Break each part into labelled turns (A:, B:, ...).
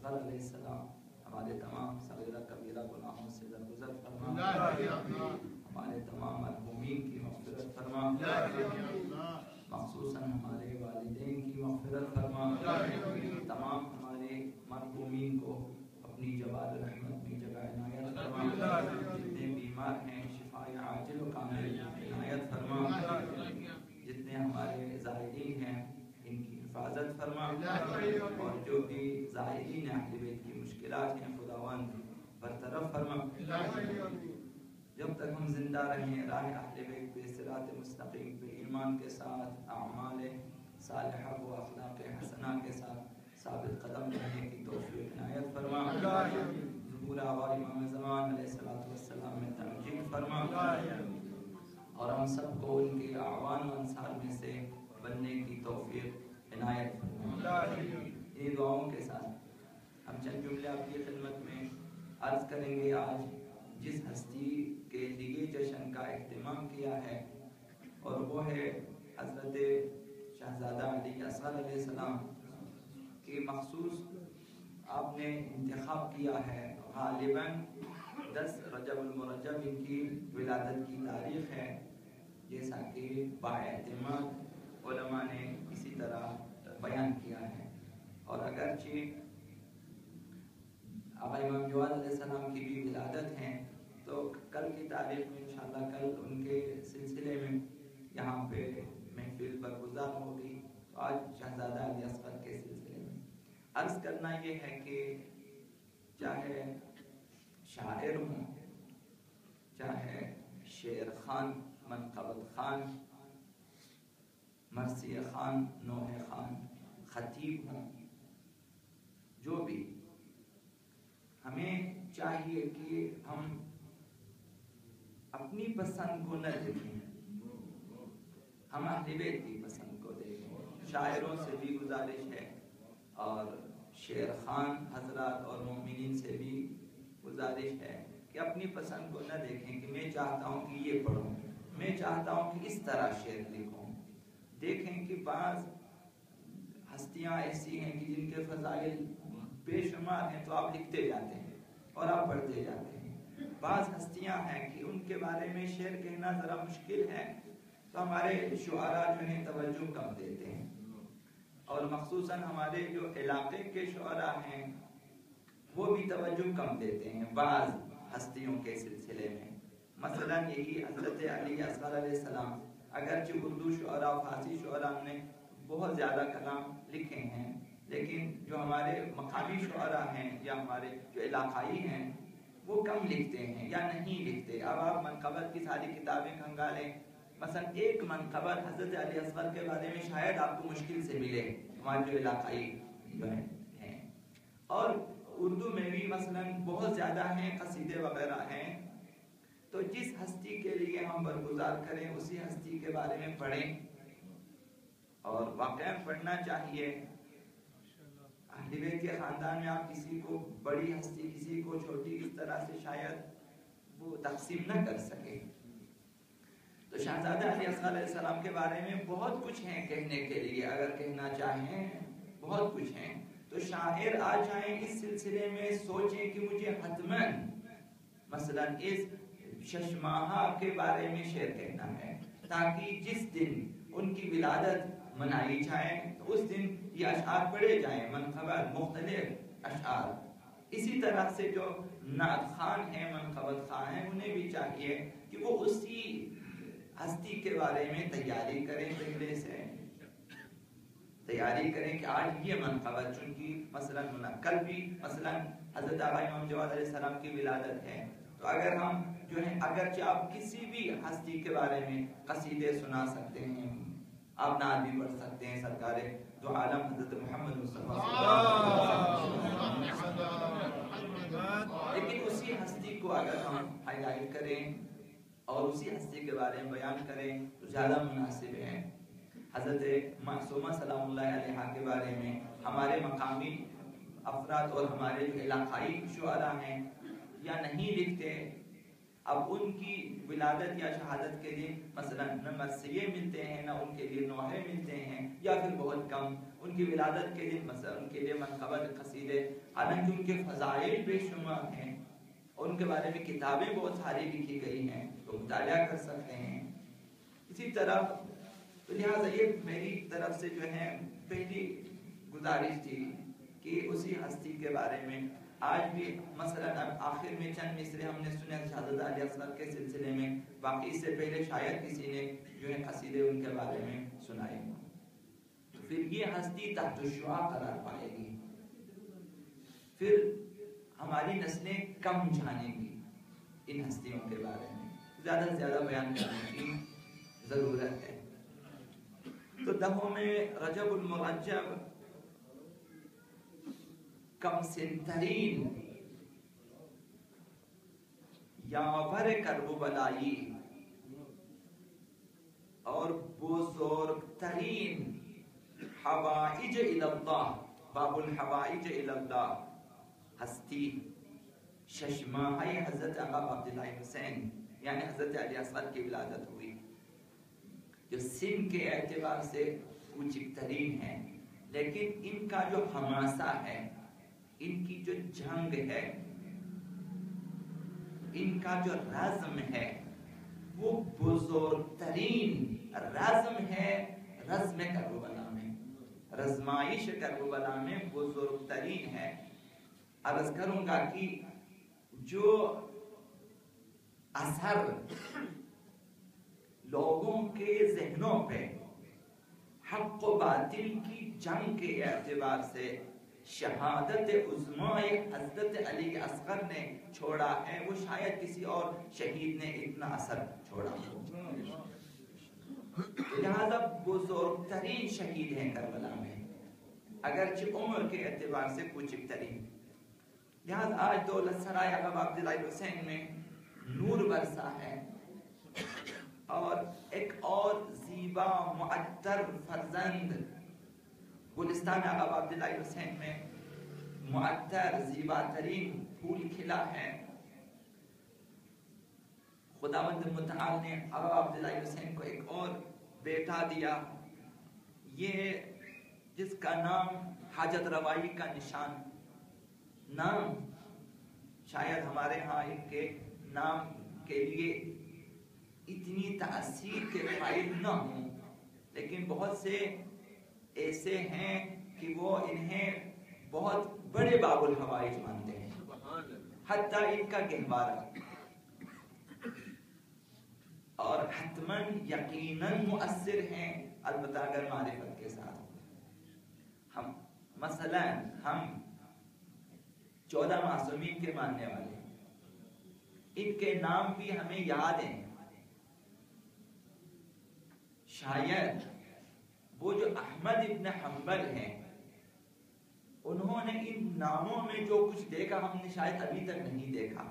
A: اصغر علیہ السلام ہمارے تمام صغیرہ کبیرہ گناہوں سے درگزر فرما، ہمارے تمام مرحومین کی مغفرت فرما، مخصوصاً ہمارے والدین کی مغفرت فرما، تمام ہمارے مرحومین کو اپنی جوال رحمت میں جگہ عنایت فرما، جتنے بیمار ہیں شفاء عاجل و کامل عنایت فرما، جتنے ہمارے زائرین ہیں ان کی حفاظت فرما، اور جو بھی زائرین اہل بیت کی مشکلات ہیں خداوند برطرف فرما۔ جب تک ہم زندہ رہیں راہ اہل بیت پہ صراط مستقیم پہ ایمان کے ساتھ اعمال صالحہ و اخلاق حسنہ کے ساتھ ثابت قدم رہنے کی توفیق عنایت فرما، ظہور آباء امام زمان علیہ السلام میں تمجید فرما، اور ہم سب کو ان کے اعوان و انصار میں سے بننے کی توفیق عنایت فرما۔ ان دعاؤں کے ساتھ ہم چند جملے آپ کی خدمت میں عرض کریں گے۔ آج جس ہستی کے لیے جشن کا اہتمام کیا ہے اور وہ ہے حضرت شہزادہ علی اصغر علیہ السلام کی مخصوص آپ نے انتخاب کیا ہے۔ غالباً 10 رجب المرجب ان کی ولادت کی تاریخ ہے، جیسا کہ باعتماد علماء نے اسی طرح بیان کیا ہے، اور اگرچہ آقا امام جواد علیہ السلام کی بھی ولادت ہے تو کل کی تاریخ میں انشاءاللہ کل ان کے سلسلے میں یہاں پہ محفل برگزار ہوگی، تو آج شہزادہ علی اصغر کے سلسلے میں عرض کرنا یہ ہے کہ چاہے شاعر ہوں، چاہے شعر خان، منقبت خان، مرثیہ خان، نوحہ خان، خطیب ہوں، جو بھی، ہمیں چاہیے کہ ہم اپنی پسند کو نہ دیکھیں، ہم اہل بیت کی پسند کو دیکھیں۔ شاعروں سے بھی گزارش ہے اور شعر خان حضرات اور مومنین سے بھی گزارش ہے کہ اپنی پسند کو نہ دیکھیں کہ میں چاہتا ہوں کہ یہ پڑھوں، میں چاہتا ہوں کہ اس طرح شعر لکھوں۔ دیکھیں کہ بعض ہستیاں ایسی ہیں کہ جن کے فضائل بے شمار ہیں تو آپ لکھتے جاتے ہیں اور آپ پڑھتے جاتے ہیں۔ بعض ہستیاں ہیں کہ ان کے بارے میں شعر کہنا ذرا مشکل ہے، تو ہمارے شعراء جو ہیں توجہ کم دیتے ہیں، اور مخصوصاً ہمارے جو علاقے کے شعراء ہیں وہ بھی توجہ کم دیتے ہیں بعض ہستیوں کے سلسلے میں۔ مثلا یہی حضرت علی اصغر علیہ السلام، اگرچہ اردو شعراء فارسی شعراء نے بہت زیادہ کلام لکھے ہیں، لیکن جو ہمارے مقامی شعراء ہیں یا ہمارے جو علاقائی ہیں وہ کم لکھتے ہیں یا نہیں لکھتے۔ اب آپ منقبت کی ساری کتابیں کھنگالیں، مثلا ایک منقبت حضرت علی اصغر کے بارے میں شاید آپ کو مشکل سے ملے ہمارے جو علاقائی جو ہیں، اور اردو میں بھی مثلا بہت زیادہ ہیں، قصیدے وغیرہ ہیں۔ تو جس ہستی کے لیے ہم برگزار کریں اسی ہستی کے بارے میں پڑھیں، اور واقعا پڑھنا چاہیے۔ اہل بیت کے خاندان میں آپ کسی کو بڑی ہستی کسی کو چھوٹی اس طرح سے شاید وہ تقسیم نہ کر سکے۔ تو شہزادہ علی اصغر علیہ السلام کے بارے میں بہت کچھ ہیں کہنے کے لیے، اگر کہنا چاہیں بہت کچھ ہیں۔ تو شاعر آ جائیں اس سلسلے میں سوچیں کہ مجھے حتماً مثلا اس 6 ماہہ کے بارے میں شعر کہنا ہے، تاکہ جس دن ان کی ولادت منائی جائے تو اس دن یہ اشعار پڑھے جائیں، منقبت مختلف اشعار۔ اسی طرح سے جو نعت خان ہیں، منقبت خان ہیں، انہیں بھی چاہیے کہ وہ اسی ہستی کے بارے میں تیاری کریں، پہلے سے تیاری کریں کہ آج یہ منقبت، چونکہ مثلا کل بھی مثلا حضرت آقا امام جواد علیہ السلام کی ولادت ہے، تو اگر ہم جو ہے اگرچہ آپ کسی بھی ہستی کے بارے میں قصیدے سنا سکتے ہیں، آپ نعت بھی پڑھ سکتے ہیں، سرکار دو عالم حضرت محمد مصطفیٰ لیکن اسی ہستی کو اگر ہم ہائی لائٹ کریں اور اسی ہستی کے بارے میں بیان کریں تو زیادہ مناسب ہے۔ حضرت معصومہ سلام اللہ علیہا کے بارے میں ہمارے مقامی افراد اور ہمارے جو علاقائی شعراء ہیں یا نہیں لکھتے اب ان کی ولادت یا شہادت کے دن مثلا نہ مرثیے ملتے ہیں، نہ ان کے لیے نوحے ملتے ہیں، یا پھر بہت کم ان کی ولادت کے دن مثلا ان کے لیے منقبت قصیدے، حالانکہ ان کے فضائل بے شمار ہیں، ان کے بارے میں کتابیں بہت ساری لکھی گئی ہیں، تو مطالعہ کر سکتے ہیں۔ اسی طرح تو لہٰذا یہ میری طرف سے جو ہے پہلی گزارش تھی کہ اسی ہستی کے بارے میں آج بھی مثلا اب آخر میں چند مصرے ہم نے سنے شہزادہ علی اصغر کے سلسلے میں، باقی اس سے پہلے شاید کسی نے جو ہے قصیدے ان کے بارے میں سنائے، تو پھر یہ ہستی تحت الشعاع قرار پائے گی، پھر ہماری نسلیں کم جانیں گی ان ہستیوں کے بارے میں، زیادہ سے زیادہ بیان کرنے کی ضرورت ہے۔ تو دہوں میں رجب المرجب کم سنترین یاور کرب بلائی اور بزرگترین حوائج اللہ، باب الحوائج اللہ ہستی ششماہ حضرت آقا عبداللہ حسین یعنی حضرت علی اصغر کی ولادت ہوئی، جو سن کے اعتبار سے کوچک ترین ہے، لیکن ان کا جو حماسہ ہے، ان کی جو جنگ ہے، ان کا جو رزم ہے، وہ بزرگترین رزم ہے، رزم کربلا میں، رزمائش کربلا میں بزرگترین ہے۔ عرض کروں گا کہ جو اثر لوگوں کے ذہنوں پہ حق و باطل کی جنگ کے اعتبار سے شہادت عظمائے حضرت علی اصغر نے چھوڑا ہے، وہ شاید کسی اور شہید نے اتنا اثر چھوڑا ہو، لہذا بزرگترین شہید ہیں کربلا میں، اگرچہ عمر کے اعتبار سے کوچک ترین۔ لہذا آج دولت سرائے آقا عبداللہ حسین میں نور برسا ہے، اور ایک اور زیبا معطر فرزند گلستان آقا عبداللہ حسین میں معطر زیبا ترین پھول کھلا ہے۔ خداوند متعال نے آقا عبداللہ حسین کو ایک اور بیٹا دیا، یہ جس کا نام حاجت روائی کا نشان، نام شاید ہمارے ہاں ان کے نام کے لیے اتنی تأثیر کے قائل نہ ہوں، لیکن بہت سے ایسے ہیں کہ وہ انہیں بہت بڑے باب الحوائج مانتے ہیں، حتیٰ ان کا گہوارہ، اور حتماً یقیناً مؤثر ہیں، البتہ اگر معرفت کے ساتھ۔ ہم مثلاً 14 معصومین کے ماننے والے، ان کے نام بھی ہمیں یاد ہیں، شاید وہ جو احمد ابن حنبل ہیں، انہوں نے ان ناموں میں جو کچھ دیکھا ہم نے شاید ابھی تک نہیں دیکھا،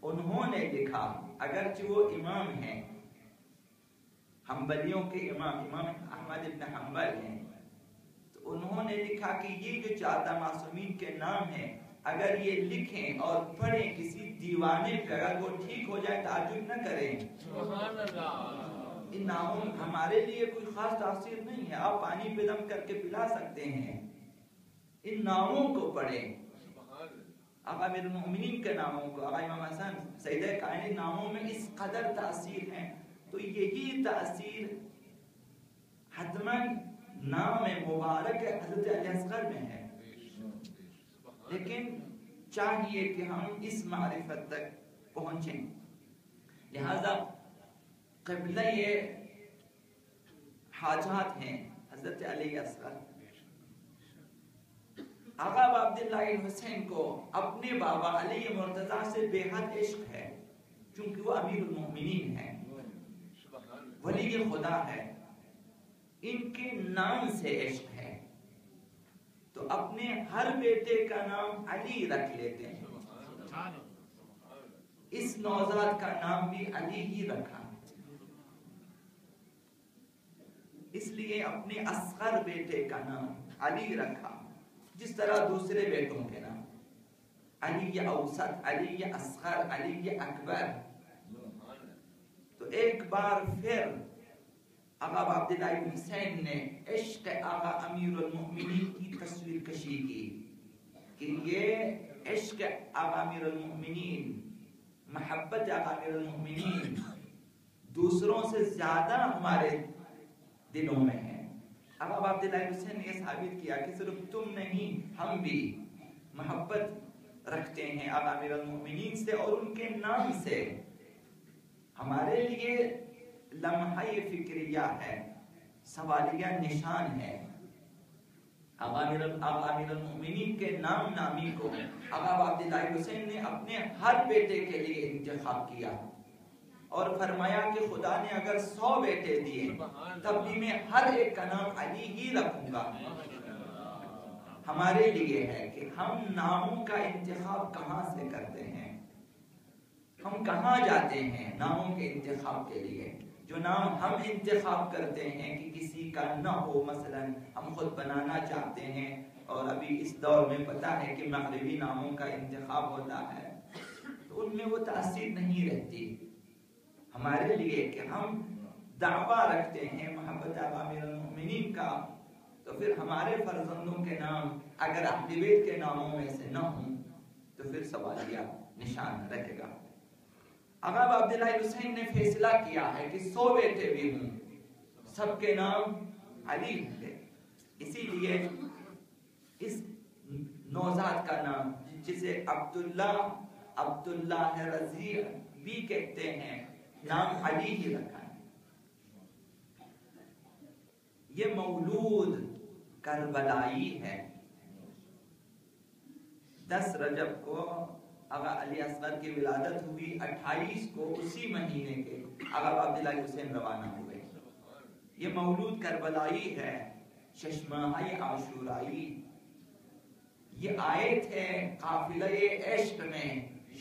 A: انہوں نے لکھا، اگرچہ وہ امام ہیں، حنبلیوں کے امام احمد ابن حنبل ہیں، تو انہوں نے لکھا کہ یہ جو 14 معصومین کے نام ہیں، اگر یہ لکھیں اور پڑھیں کسی دیوانے پہ، اگر وہ ٹھیک ہو جائے تعجب نہ کریں۔ سبحان اللہ۔ ان ناموں ہمارے لیے کوئی خاص تاثیر نہیں ہے، آپ پانی پہ دم کر کے پلا سکتے ہیں، ان ناموں کو پڑھیں، آقا امیر المؤمنین کے ناموں کو، آقا امام حسن سیدہ کائنات ناموں میں اس قدر تاثیر ہے، تو یہی تاثیر حتماً نام مبارک حضرت علی اصغر میں ہے، لیکن چاہیے کہ ہم اس معرفت تک پہنچیں۔ لہذا قبلہ حاجات ہیں حضرت علی اصغر۔ آقا عبداللہ حسین کو اپنے بابا علی مرتضیٰ سے بے حد عشق ہے، چونکہ وہ امیر المؤمنین ہیں، ولی خدا ہے، ان کے نام سے عشق ہے، تو اپنے ہر بیٹے کا نام علی رکھ لیتے ہیں، اس نوزاد کا نام بھی علی ہی رکھا، اس لیے اپنے اصغر بیٹے کا نام علی رکھا، جس طرح دوسرے بیٹوں کے نام علی اوسط، علی اصغر، علی اکبر، ایک بار پھر آقا عبداللہ ابن حسین نے عشق آقا امیر المؤمنین کی تصویر کشی کی کہ یہ عشق آقا امیر المؤمنین، محبت آقا امیر المؤمنین دوسروں سے زیادہ ہمارے دلوں میں ہے۔ آقا عبداللہ ابن حسین نے یہ ثابت کیا کہ صرف تم نہیں، ہم بھی محبت رکھتے ہیں آقا امیر المؤمنین سے اور ان کے نام سے۔ ہمارے لیے لمحہ فکریہ ہے، سوالیہ نشان ہے۔ آقا امیر المؤمنین کے نام نامی کو آقا عبداللہ ابن حسین نے اپنے ہر بیٹے کے لیے انتخاب کیا اور فرمایا کہ خدا نے اگر 100 بیٹے دیے تب بھی میں ہر ایک کا نام علی ہی رکھوں گا۔ ہمارے لیے ہے کہ ہم ناموں کا انتخاب کہاں سے کرتے ہیں، ہم کہاں جاتے ہیں ناموں کے انتخاب کے لیے۔ جو نام ہم انتخاب کرتے ہیں کہ کسی کا نہ ہو، مثلا ہم خود بنانا چاہتے ہیں، اور ابھی اس دور میں پتہ ہے کہ مغربی ناموں کا انتخاب ہوتا ہے، تو ان میں وہ تاثیر نہیں رہتی۔ ہمارے لیے کہ ہم دعویٰ رکھتے ہیں محبت آقا امیر المؤمنین کا، تو پھر ہمارے فرزندوں کے نام اگر اہل بیت کے ناموں میں سے نہ ہوں تو پھر سوالیہ نشان رہے گا۔ آقا عبداللہ ابن حسین نے فیصلہ کیا ہے کہ 100 بیٹے بھی ہوں، سب کے نام علی ہوں گے۔ اسی لیے اس نوزاد کا نام، جسے عبداللہ رضی بھی کہتے ہیں، نام علی ہی رکھا ہے۔ یہ مولود کربلائی ہے۔ 10 رجب کو آقا علی اصغر کی ولادت ہوئی، 28 کو اسی مہینے کے آقا عبداللہ ابن حسین روانہ ہوئے۔ یہ مولود کربلائی ہے، ششماہی عاشورائی۔ یہ آئے تھے قافلہ عشق میں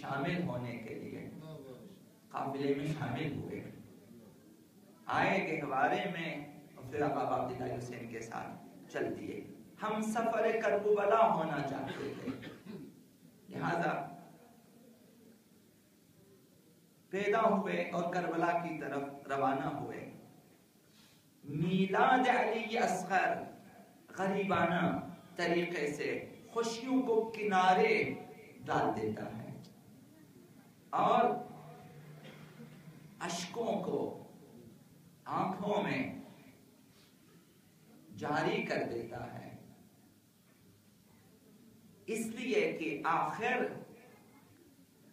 A: شامل ہونے کے لیے، قافلے میں شامل ہوئے، آئے گہوارے میں، اور پھر آقا عبداللہ ابن حسین کے ساتھ چل دیے۔ ہم سفر کربلا ہونا چاہتے تھے، لہذا پیدا ہوئے اور کربلا کی طرف روانہ ہوئے۔ میلاد علی اصغر غریبانہ طریقے سے خوشیوں کو کنارے ڈال دیتا ہے اور اشکوں کو آنکھوں میں جاری کر دیتا ہے، اس لیے کہ آخر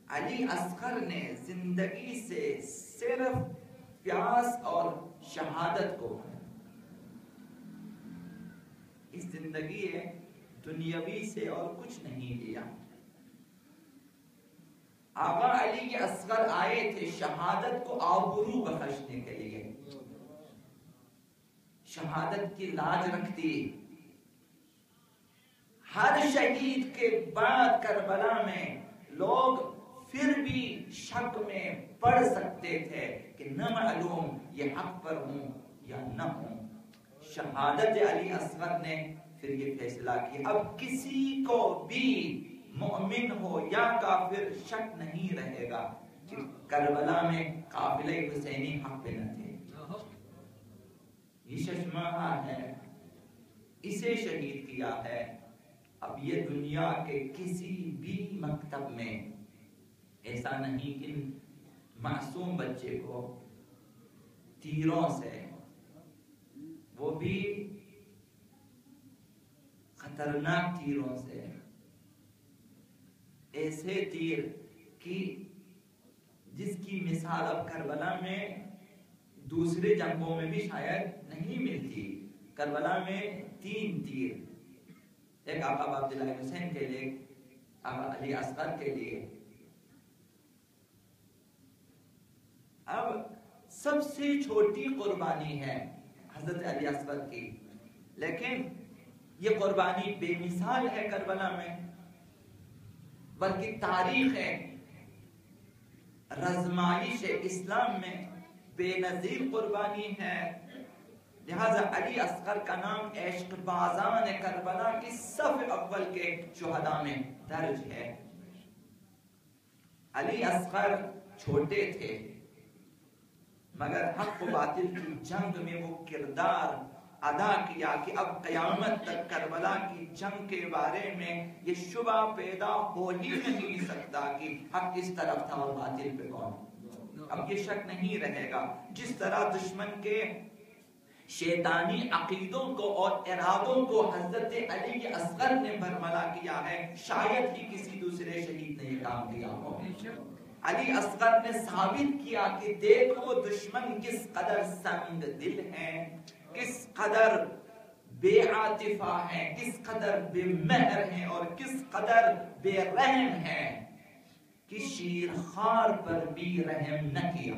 A: علی اصغر نے زندگی سے صرف پیاس اور شہادت کو، اس زندگی دنیاوی سے اور کچھ نہیں لیا۔ آقا علی اصغر آئے تھے شہادت کو آبرو بخشنے کے لیے، شہادت کی لاج رکھتی۔ ہر شہید کے بعد کربلا میں لوگ پھر بھی شک میں پڑ سکتے تھے کہ نہ معلوم یہ حق پر ہوں یا نہ ہوں۔ شہادت علی اصغر نے پھر یہ فیصلہ کیا، اب کسی کو بھی مومن ہو یا کافر شک نہیں رہے گا کہ کربلا میں قافلہ حسینی حق پہ نہ تھے۔ یہ ششماہا ہے، اسے شہید کیا ہے۔ اب یہ دنیا کے کسی بھی مکتب میں ایسا نہیں کہ معصوم بچے کو تیروں سے، وہ بھی خطرناک تیروں سے، ایسے تیر کی جس کی مثال اب کربلا میں دوسرے جنگوں میں بھی شاید نہیں ملتی۔ کربلا میں 3 تیر، ایک آقا عبداللہ ابن حسین کے لیے، آقا علی اصغر کے لیے۔ اب سب سے چھوٹی قربانی ہے حضرت علی اصغر کی، لیکن یہ قربانی بے مثال ہے کربلا میں، بلکہ تاریخ ہے، رزمائش اسلام میں بے نظیر قربانی ہے۔ لہذا علی اصغر کا نام عشق بازان کربلا کی صف اول کے شہداء میں درج ہے۔ علی اصغر چھوٹے تھے، مگر حق و باطل کی جنگ میں وہ کردار ادا کیا کہ اب قیامت تک کربلا کی جنگ کے بارے میں یہ شبہ پیدا ہو ہی نہیں سکتا کہ حق کس طرف تھا اور باطل پہ کون. اب یہ شک نہیں رہے گا. جس طرح دشمن کے شیطانی عقیدوں کو اور ارادوں کو حضرت علی اصغر نے برملا کیا ہے، شاید ہی کسی دوسرے شہید نے یہ کام کیا ہو. علی اصغر نے ثابت کیا کہ دیکھو دشمن کس قدر سنگ دل ہیں، کس قدر بے عاطفہ ہیں، کس قدر بے مہر ہیں اور کس قدر بے رحم ہیں کہ شیرخوار پر بھی رحم نہ کیا.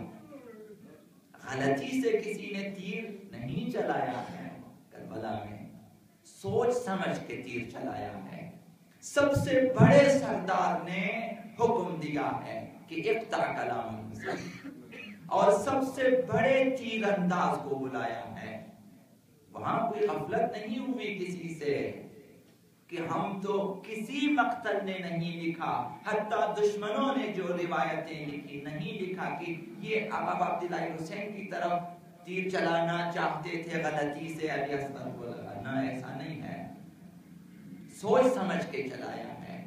A: غلطی سے کسی نے تیر نہیں چلایا ہے کربلا میں، سوچ سمجھ کے تیر چلایا ہے. سب سے بڑے سردار نے حکم دیا ہے کہ اقطع کلام المسلم، اور سب سے بڑے تیر انداز کو بلایا ہے. وہاں کوئی غفلت نہیں ہوئی کسی سے کہ ہم تو کسی مقتل نے نہیں لکھا، حتیٰ دشمنوں نے جو روایتیں لکھی نہیں لکھا کہ یہ آقا عبداللہ حسین کی طرف تیر چلانا چاہتے تھے غلطی سے علی اصغر کو لگانا. ایسا نہیں ہے، سوچ سمجھ کے چلایا ہے.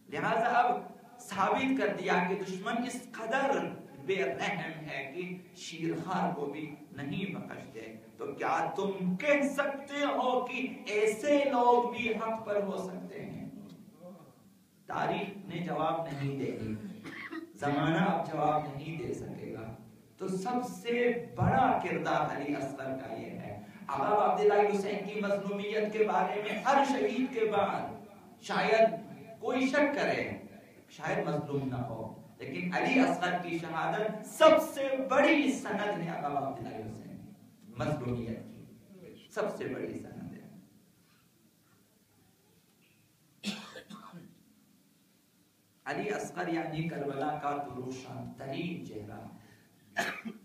A: لہذا اب ثابت کر دیا کہ دشمن اس قدر بے رحم ہے کہ شیرخوار کو بھی نہیں بخشتے. تو کیا تم کہہ سکتے ہو کہ ایسے لوگ بھی حق پر ہو سکتے ہیں؟ تاریخ نے جواب نہیں دے گی، زمانہ اب جواب نہیں دے سکے گا. تو سب سے بڑا کردار علی اصغر کا یہ ہے. آقا عبداللہ حسین کی مظلومیت کے بارے میں ہر شہید کے بعد شاید کوئی شک کرے، شاید مظلوم نہ ہو، لیکن علی اصغر کی شہادت سب سے بڑی سند ہے. آقا عبداللہ حسین مظلومیت کی سب سے بڑی سند ہے. علی اصغر یعنی کربلا کا روشن ترین چہرہ،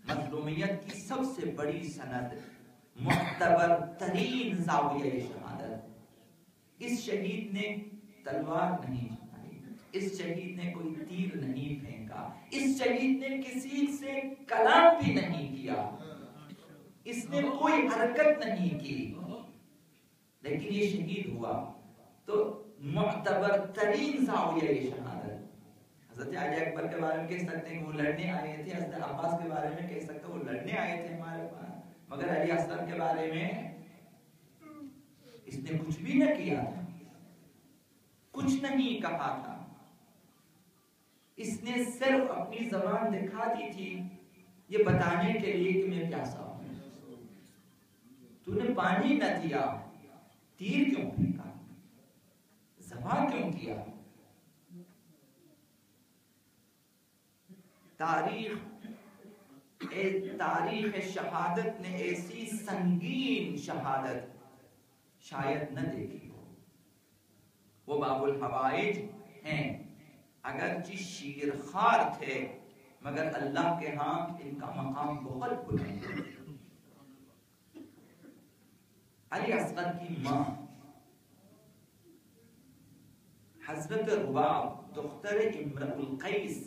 A: مظلومیت کی سب سے بڑی سند، معتبر ترین زاویہ شہادت. اس شہید نے تلوار نہیں چلائی، اس شہید نے کوئی تیر نہیں پھینکا، اس شہید نے کسی سے کلام بھی نہیں کیا، اس نے کوئی حرکت نہیں کی، لیکن یہ شہید ہوا. تو معتبر ترین زاویہ شہادت. حضرت علی اکبر کے بارے میں کہہ سکتے ہیں کہ وہ لڑنے آئے تھے، حضرت عباس کے بارے میں کہہ سکتے ہیں وہ لڑنے آئے تھے ہمارے پاس، مگر علی اصغر کے بارے میں اس نے کچھ بھی نہ کیا تھا، کچھ نہیں کہا تھا. اس نے صرف اپنی زبان دکھا دی تھی یہ بتانے کے لیے کہ میں پیاسا ہوں. تو نے پانی نہ دیا، تیر کیوں پھینکا، ذبح کیوں کیا؟ تاریخ شہادت نے ایسی سنگین شہادت شاید نہ دیکھی ہو. وہ باب الحوائج ہیں، اگرچہ شیرخوار تھے مگر اللہ کے ہاں ان کا مقام بہت بلند ہے. علی اصغر کی ماں حضرت رباب دختر امرؤ القیس،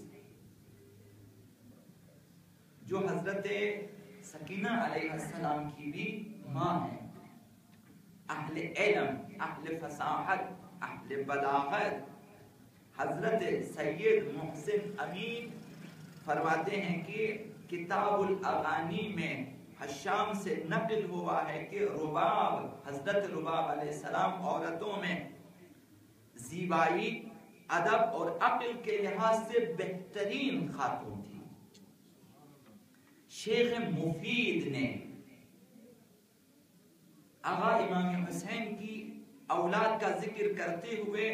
A: جو حضرت سکینہ علیہ السلام کی بھی ماں ہے، اہل علم، اہل فصاحت، اہل بلاغت. حضرت سید محسن امین فرماتے ہیں کہ کتاب الاغانی میں حشام سے نقل ہوا ہے کہ رباب، حضرت رباب علیہ السلام عورتوں میں زیبائی، ادب اور عقل کے لحاظ سے بہترین خاتون تھی. شیخ مفید نے آغا امام حسین کی اولاد کا ذکر کرتے ہوئے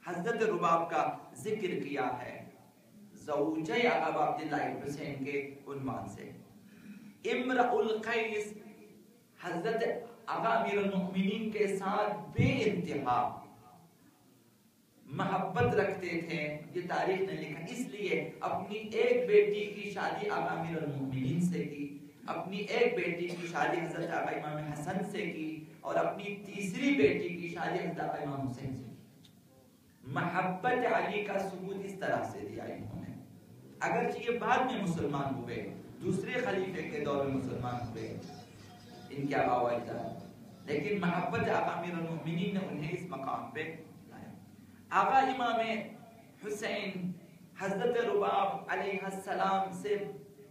A: حضرت رباب کا ذکر کیا ہے زوجہ آقا عبداللہ حسین کے عنوان سے. امرؤ القیس حضرت آقا امیر المؤمنین کے ساتھ بے انتہا محبت رکھتے تھے. یہ تاریخ نے لکھا، اس لیے اپنی ایک بیٹی کی شادی آقا امیر المؤمنین سے کی، اپنی ایک بیٹی کی شادی حضرت آقا امام حسن سے کی، اور اپنی تیسری بیٹی کی شادی حضرت آقا امام حسین سے کی. محبت علی کا ثبوت اس طرح سے دیا انہوں نے. اگرچہ یہ بعد میں مسلمان ہوئے دوسرے خلیفے کے دور میں مسلمان ہوئے ان کے آباء و اجداد، لیکن محبت آقا امیر المؤمنین نے انہیں اس مقام پہ لایا۔ آقا امام حسین حضرت رباب علیہ السلام سے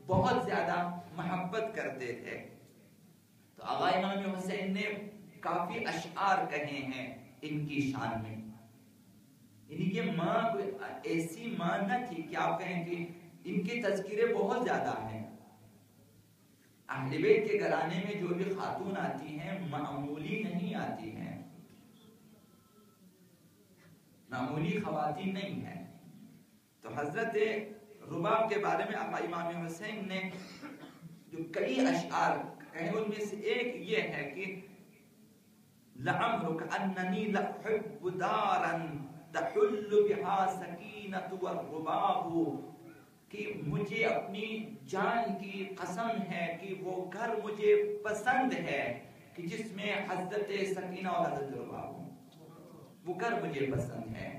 A: بہت زیادہ محبت کرتے تھے، تو آقا امام حسین نے کافی اشعار کہے ہیں ان کی شان میں۔ یعنی یہ ماں کوئی ایسی ماں نہ تھی کہ آپ کہیں کہ ان کے تذکرے بہت زیادہ ہیں۔ اہل بیت کے گھرانے میں جو بھی خاتون آتی ہیں معمولی نہیں آتی ہیں، معمولی خواتین نہیں ہیں۔ تو حضرت رباب کے بارے میں آقا امام حسین نے جو کئی اشعار کہیں ان میں سے ایک یہ ہے کہ لعمرک اننی لأحب دارا تحل بها سکینۃ والرباب، کہ مجھے اپنی جان کی قسم ہے کہ وہ گھر مجھے پسند ہے کہ جس میں حضرت سکینہ اور حضرت رباب ہوں، وہ گھر مجھے پسند ہے۔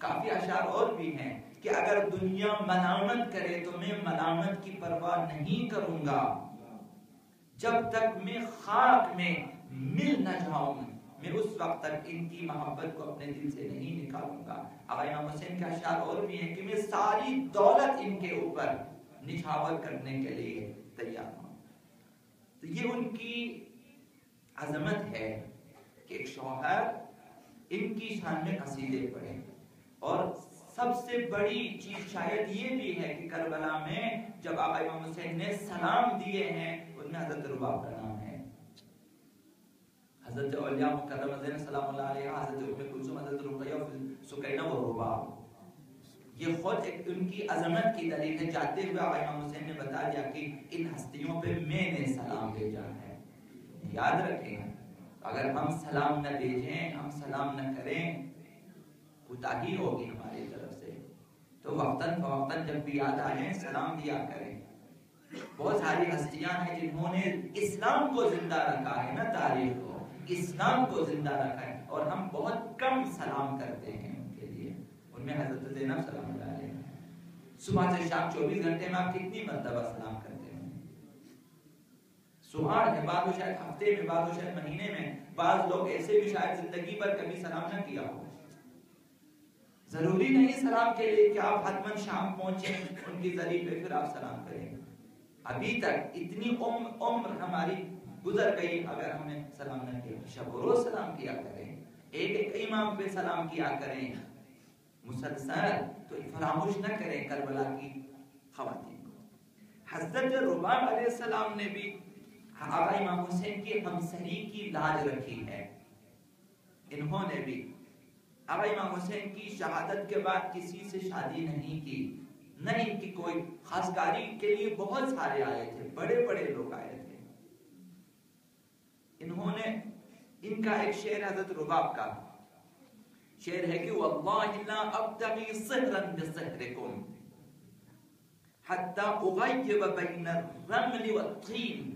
A: کافی اشعار اور بھی ہیں کہ اگر دنیا ملامت کرے تو میں ملامت کی پرواہ نہیں کروں گا، جب تک میں خاک میں مل نہ جاؤں میں اس وقت تک ان کی محبت کو اپنے دل سے نہیں نکالوں گا۔ آقا امام حسین کے اشعار اور بھی ہیں کہ میں ساری دولت ان کے اوپر نچھاور کرنے کے لیے تیار ہوں۔ تو یہ ان کی عظمت ہے کہ ایک شوہر ان کی شان میں قصیدے پڑھے، اور سب سے بڑی چیز شاید یہ بھی ہے کہ کربلا میں جب آقا امام حسین نے سلام دیے ہیں ان میں حضرت رباب کا نام ہے۔ حضرت اولیاء مکرمہ زینب سلام اللہ علیہا، حضرت ام کلثوم، حضرت رقیہ، سکینہ و رباب، یہ خود ایک ان کی عظمت کی دلیل ہے۔ جاتے ہوئے آقا امام حسین نے بتا دیا کہ ان ہستیوں پہ میں نے سلام بھیجا ہے۔ یاد رکھیں، اگر ہم سلام نہ بھیجیں، ہم سلام نہ کریں، کوتاہی ہوگی ہماری طرف سے۔ تو وقتاً فوقتاً جب بھی یاد آئیں سلام دیا کریں۔ بہت ساری ہستیاں ہیں جنہوں نے اسلام کو زندہ رکھا ہے، نہ تاریخ کو، اسلام کو زندہ رکھا ہے، اور ہم بہت کم سلام کرتے ہیں ان کے لیے۔ ان میں حضرت زینب سلام اللہ علیہ، صبح سے شام 24 گھنٹے میں آپ کتنی مرتبہ سلام کرتے ہیں؟ سبحان ہے، بعض شاید ہفتے میں، بعض شاید مہینے میں، بعض لوگ ایسے بھی شاید زندگی پر کبھی سلام نہ کیا ہو۔ ضروری نہیں سلام کے لیے کہ آپ حتماً شام پہنچیں ان کی ذریعے پہ پھر آپ سلام کریں۔ ابھی تک اتنی عمر ہماری گزر گئی، اگر ہم نے سلام نہ کیا، شب و روز سلام کیا کریں، ایک ایک امام پہ سلام کیا کریں مسلسل، تو فراموش نہ کریں کربلا کی خواتین کو۔ حضرت رباب علیہ السلام نے بھی آقا امام حسین کی ہمسری کی لاج رکھی ہے۔ انہوں نے بھی آقا امام حسین کی شہادت کے بعد کسی سے شادی نہیں کی، نہ ان کی کوئی خاصگاری کے لیے بہت سارے آئے تھے، بڑے بڑے لوگ آئے تھے۔ انہوں نے، ان کا ایک شعر حضرت رباب کا شعر ہے کہ واللہ لا ابتغی صہرا بصہرکم حتی اغیب بین الرمل والطین،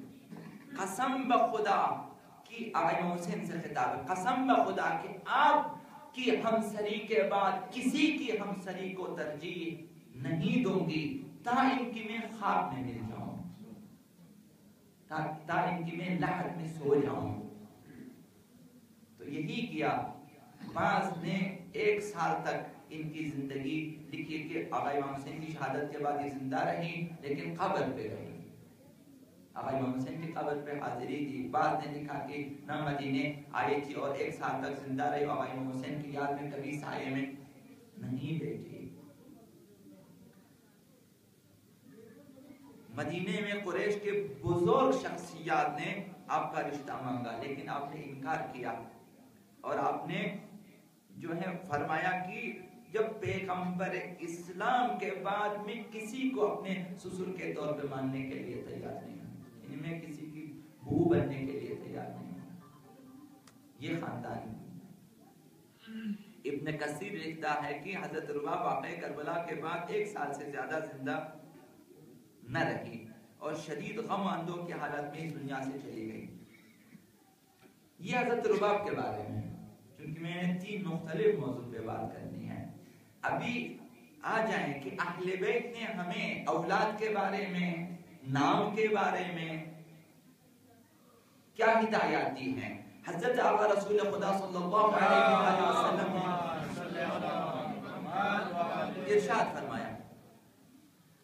A: قسم بخدا کی، آقا امام حسین سے خطاب ہے، قسم بخدا کہ آپ کی ہمسری کے بعد کسی کی ہمسری کو ترجیح نہیں دوں گی تا ان کی میں خواب میں مل جاؤں، تا ان کی میں لحد میں سو جاؤں۔ تو یہی کیا۔ بعض نے 1 سال تک ان کی زندگی لکھی کہ آقا امام حسین کی شہادت کے بعد یہ زندہ رہی، لیکن قبر پہ رہی، آقا امام حسین کی قبر پہ حاضری دی۔ بعض نے لکھا کہ نہ مدینے آئی تھی اور 1 سال تک زندہ رہی، آقا امام حسین کی یاد میں کبھی سائے میں نہیں بیٹھی۔ مدینے میں قریش کے بزرگ شخصیات نے آپ کا رشتہ مانگا، لیکن آپ نے انکار کیا، اور آپ نے جو ہے فرمایا کہ جب پیغمبر اسلام کے بعد میں کسی کو اپنے سسر کے طور پہ ماننے کے لیے تیار نہیں ہوں، یعنی میں کسی کی بہو بننے کے لیے تیار نہیں ہوں۔ یہ خاندان ابن کثیر لکھتا ہے کہ حضرت رباب واقع کربلا کے بعد 1 سال سے زیادہ زندہ نہ رہی، اور شدید غم و اندوہ کی حالت میں اس دنیا سے چلی گئی۔ یہ حضرت رباب کے بارے میں، چونکہ میں نے 3 مختلف موضوع پہ بات کرنی ہے۔ ابھی آ جائیں کہ اہل بیت نے ہمیں اولاد کے بارے میں نام کے بارے میں کیا ہدایات دی ہیں؟ حضرت آقا رسول خدا صلی اللہ علیہ وسلم نے ارشاد فرمایا.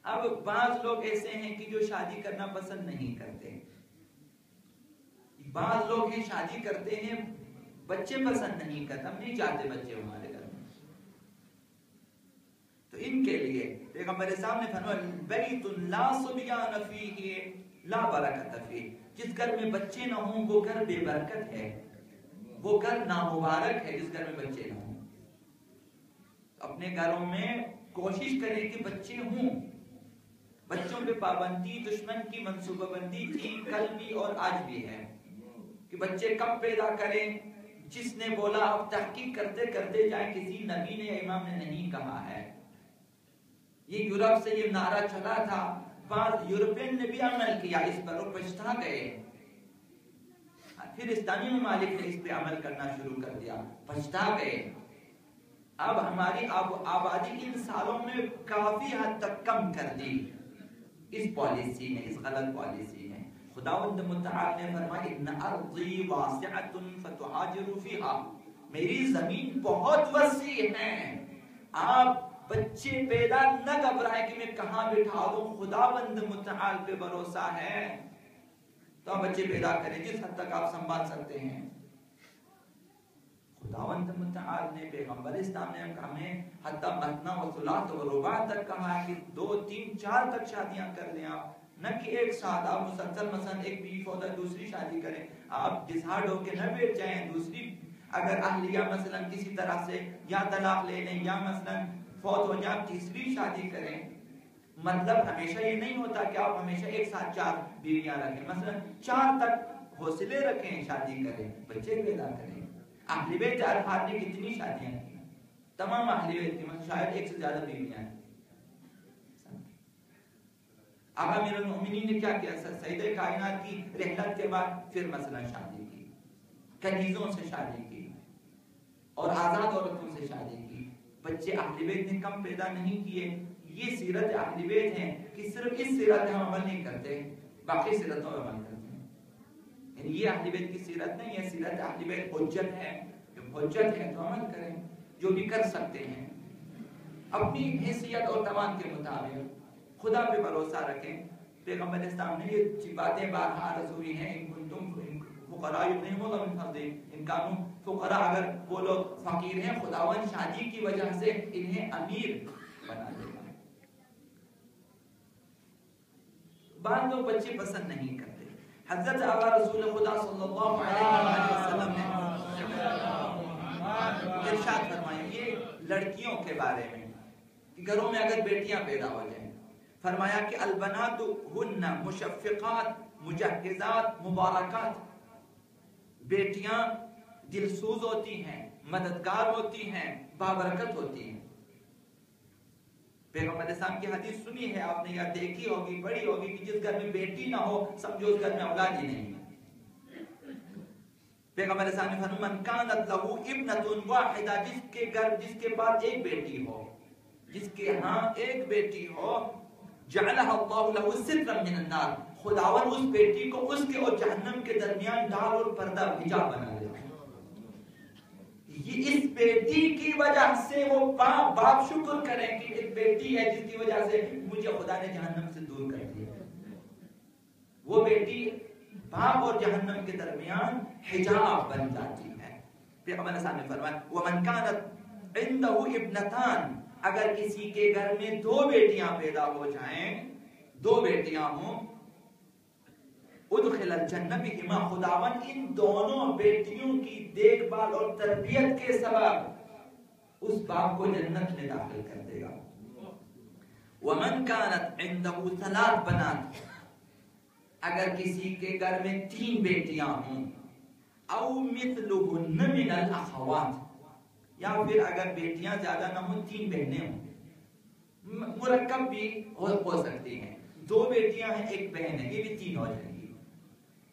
A: اب بعض لوگ ایسے ہیں کہ جو شادی کرنا پسند نہیں کرتے، بعض لوگ ہیں شادی کرتے ہیں بچے پسند نہیں کرتے، ہم نہیں چاہتے بچے ہمارے گھر میں. تو ان کے لیے پیغمبر صاحب نے فرمایا بیت لا صبیان فیہ لا برکت فیہ، جس گھر میں بچے نہ ہوں وہ گھر بے برکت ہے، وہ گھر نامبارک ہے جس گھر میں بچے نہ ہوں. اپنے گھروں میں کوشش کریں کہ بچے ہوں. بچوں پہ پابندی دشمن کی منصوبہ بندی تھی، کل بھی اور آج بھی ہے کہ بچے کب پیدا کریں. جس نے بولا اب تحقیق کرتے کرتے جائیں، کسی نبی نے یا امام نے نہیں کہا ہے. یہ یورپ سے یہ نعرہ چلا تھا، بعض یورپین نے بھی عمل کیا اس پر اور پچھتا گئے. پھر اسلامی ممالک نے اس پہ عمل کرنا شروع کر دیا، پچھتا گئے. اب ہماری آبادی ان سالوں میں کافی حد تک کم کر دی اس پالیسی نے، اس غلط پالیسی نے. خداوند متعال نے فرمایا ان ارضی واسعۃ فتہاجروا فیہا، میری زمین بہت وسیع ہے، آپ بچے پیدا نہ گھبرائیں کہ میں کہاں بٹھا دوں. خداوند متعال پہ بھروسہ ہے تو آپ بچے پیدا کریں جس حد تک آپ سنبھال سکتے ہیں. خداوند متعال نے پیغمبر اسلام نے ہمیں حتی مثنی و ثلاث و رباع تک کہا ہے کہ 2 3 4 تک شادیاں کر لیں آپ، نہ کہ ایک ساتھ آپ مسلسل مثلا ایک بیوی فوت ہے دوسری شادی کریں. آپ ڈسہارڈ ہو کے نہ بیٹھ جائیں، دوسری اگر اہلیہ مثلا کسی طرح سے یا طلاق لے لیں یا مثلا فوت ہو جائے تیسری شادی کریں. مطلب ہمیشہ یہ نہیں ہوتا کہ آپ ہمیشہ ایک ساتھ 4 بیویاں رکھیں، مثلا 4 تک حوصلے رکھیں، شادی کریں، بچے پیدا کریں. اہل بیت ارحام نے کتنی شادیاں کی؟ تمام اہل بیت کی مثلا شاید 1 سے زیادہ بیویاں ہیں. آقا امیر المؤمنین نے کیا کیا؟ سیدہ کائنات کی رحلت کے بعد پھر مثلا شادی کی، کنیزوں سے شادی کی اور آزاد عورتوں سے شادی کی. بچے اہل بیت نے کم پیدا نہیں کیے. یہ سیرت اہل بیت ہے کہ صرف اس سیرت ہم عمل نہیں کرتے، باقی سیرتوں پر عمل کرتے ہیں. یعنی یہ اہل بیت کی سیرت نہیں ہے، سیرت اہل بیت حجت ہے. جب حجت ہے تو عمل کریں، جو بھی کر سکتے ہیں اپنی حیثیت اور توان کے مطابق. خدا پہ بھروسہ رکھیں. پیغمبر اسلام نے یہ باتیں بارہا رسولی ہیں، ان کنتم فقراء یغنیہم اللہ من فضلہ، ان کانوا فقراء، اگر وہ لوگ فقیر ہیں خداوند شادی کی وجہ سے انہیں امیر بنا دے گا. بعض لوگ بچے پسند نہیں کرتے. حضرت آقا رسول خدا صلی اللہ علیہ وسلم نے ارشاد فرمایا یہ لڑکیوں کے بارے میں کہ گھروں میں اگر بیٹیاں پیدا ہو جائیں، فرمایا کہ البنات ہن مشفقات مجہزات مبارکات، بیٹیاں دلسوز ہوتی ہیں، مددگار ہوتی ہیں، بابرکت ہوتی ہیں. پیغمبر اسلام کی حدیث سنی ہے آپ نے یا دیکھی ہوگی پڑھی ہوگی کہ جس گھر میں بیٹی نہ ہو سمجھو اس گھر میں اولاد ہی نہیں ہے. پیغمبر اسلام نے فرمایا من کانت لہو ابنۃ واحدہ، جس کے پاس ایک بیٹی ہو، جس کے ہاں ایک بیٹی ہو، جعلہ اللہ لہ سترا من النار، خداوند اس بیٹی کو اس کے اور جہنم کے درمیان ڈال اور پردہ حجاب بنا دے. یہ اس بیٹی کی وجہ سے وہ باپ شکر کریں کہ ایک بیٹی ہے جس کی وجہ سے مجھے خدا نے جہنم سے دور کر دیا. وہ بیٹی باپ اور جہنم کے درمیان حجاب بن جاتی ہے. پیغمبر صاحب نے فرمایا ومن كانت عنده ابنتان، اگر کسی کے گھر میں 2 بیٹیاں پیدا ہو جائیں، 2 بیٹیاں ہوں، ادخل الجنہ بہما، خداوند ان دونوں بیٹیوں کی دیکھ بھال اور تربیت کے سبب اس باپ کو جنت میں داخل کر دے گا. ومن كانت عنده 3 بنات، اگر کسی کے گھر میں 3 بیٹیاں ہوں، او مثلهن من الاخوات، یا پھر اگر بیٹیاں زیادہ نہ ہوں 3 بہنیں ہوں، مرکب بھی ہو سکتی ہیں. 2 بیٹیاں ہیں 1 بہن ہے، یہ بھی 3 ہو جائیں گی.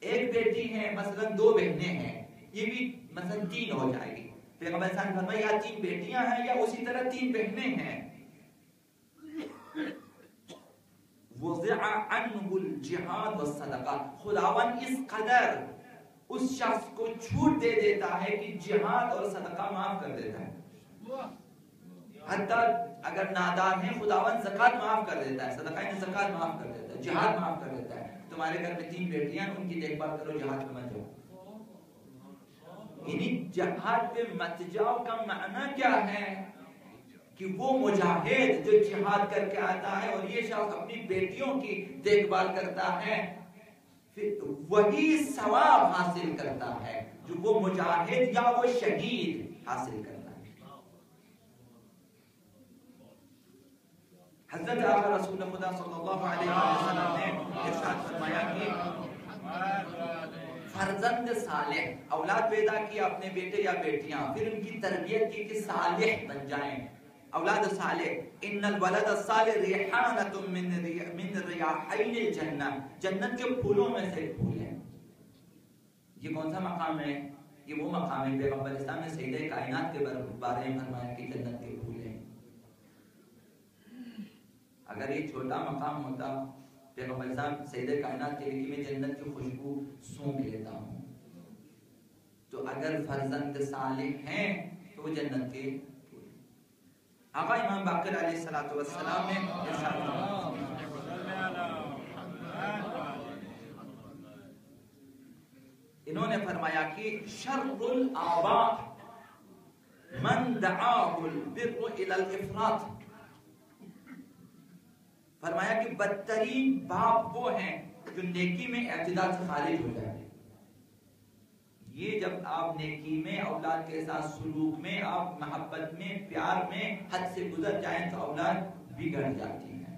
A: ایک بیٹی ہے مثلا 2 بہنیں ہیں، یہ بھی مثلا 3 ہو جائے گی. پیغمبر صلی اللہ علیہ وسلم فرمایا یا 3 بیٹیاں ہیں یا اسی طرح 3 بہنیں ہیں. وضع عنه الجہاد والصدقہ، خداوند اس قدر اس شخص کو چھوٹ دے دیتا ہے کہ جہاد اور صدقہ معاف کر دیتا ہے. حتیٰ اگر نادار ہیں خداوند زکوٰۃ معاف کر دیتا ہے، صدقہ زکوٰۃ معاف کر دیتا ہے، جہاد معاف کر دیتا ہے. تمہارے گھر میں 3 بیٹیاں ان کی دیکھ بھال کرو، جہاد پہ مت جاؤ. یعنی جہاد پہ مت جاؤ کا معنی کیا ہے کہ وہ مجاہد جو جہاد کر کے آتا ہے اور یہ شخص اپنی بیٹیوں کی دیکھ بھال کرتا ہے، پھر وہی ثواب حاصل کرتا ہے جو وہ مجاہد یا وہ شہید حاصل کرتا ہے. حضرت آقا رسول خدا صلی اللہ علیہ وسلم نے ارشاد فرمایا کہ فرزند صالح، اولاد پیدا کیا اپنے بیٹے یا بیٹیاں، پھر ان کی تربیت کی کہ صالح بن جائیں. اولاد صالح، ان الولد الصالح ریحانۃ من ریاحین الجنہ، جنت کے پھولوں میں سے ایک پھول ہے. یہ کون سا مقام ہے؟ یہ وہ مقام ہے پیغمبر اسلام نے سیدہ کائنات کے بارے میں فرمایا کہ جنت کے پھول ہیں. اگر یہ چھوٹا مقام ہوتا، پیغمبر اسلام سیدہ کائنات کے لیے میں جنت کی خوشبو سونگھ لیتا ہوں، تو اگر فرزند صالح ہیں تو وہ جنت کے. آقا امام باقر علیہ السلام نے ارشاد انہوں نے فرمایا کہ شر الآباء من دعاه البر الى الافراط، فرمایا کہ بدترین باپ وہ ہیں جو نیکی میں اعتدال سے خارج ہو جائے. یہ جب آپ نیکی میں، اولاد کے ساتھ سلوک میں، آپ محبت میں، پیار میں حد سے گزر جائیں تو اولاد بگڑ جاتی ہے.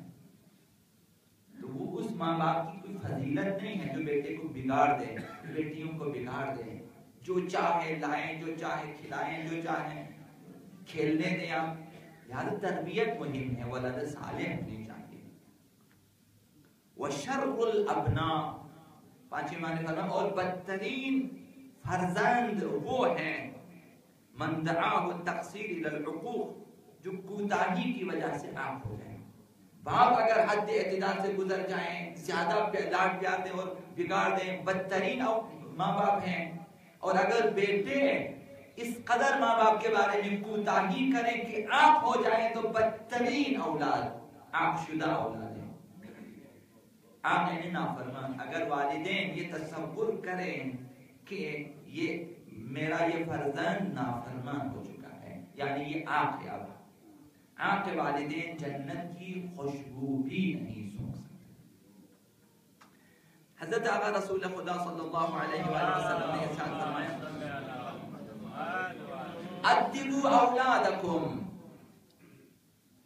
A: تو وہ اس ماں باپ کی کوئی فضیلت نہیں ہے جو بیٹے کو بگاڑ دے، بیٹیوں کو بگاڑ دے. جو چاہے لائیں، جو چاہے کھلائیں، جو چاہے کھیلنے دیں. آپ لہذا تربیت مہم ہے، ولد صالح ہونی چاہیے. وشر الابناء، پانچویں معنی فرمایا اور بدترین فرزند وہ ہیں من دعاه التقصیر الى العقوق، جو کوتاہی کی وجہ سے عاق ہو جائیں. باپ اگر حد اعتدال سے گزر جائیں، زیادہ لاڈ پیار دیں اور بگاڑ دیں، بدترین ماں باپ ہیں. اور اگر بیٹے اس قدر ماں باپ کے بارے میں کوتاہی کریں کہ عاق ہو جائیں تو بدترین اولاد، عاق شدہ اولاد ہیں. آپ یعنی نافرمان. اگر والدین یہ تصور کریں کہ یہ میرا یہ فرزند نافرمان ہو چکا ہے، یعنی یہ عاق ہے، اب عاق والدین جنت کی خوشبو بھی نہیں سونگھ سکتے. حضرت آقا رسول خدا صلی اللہ علیہ وسلم نے ارشاد فرمایا ادبوا اولادکم،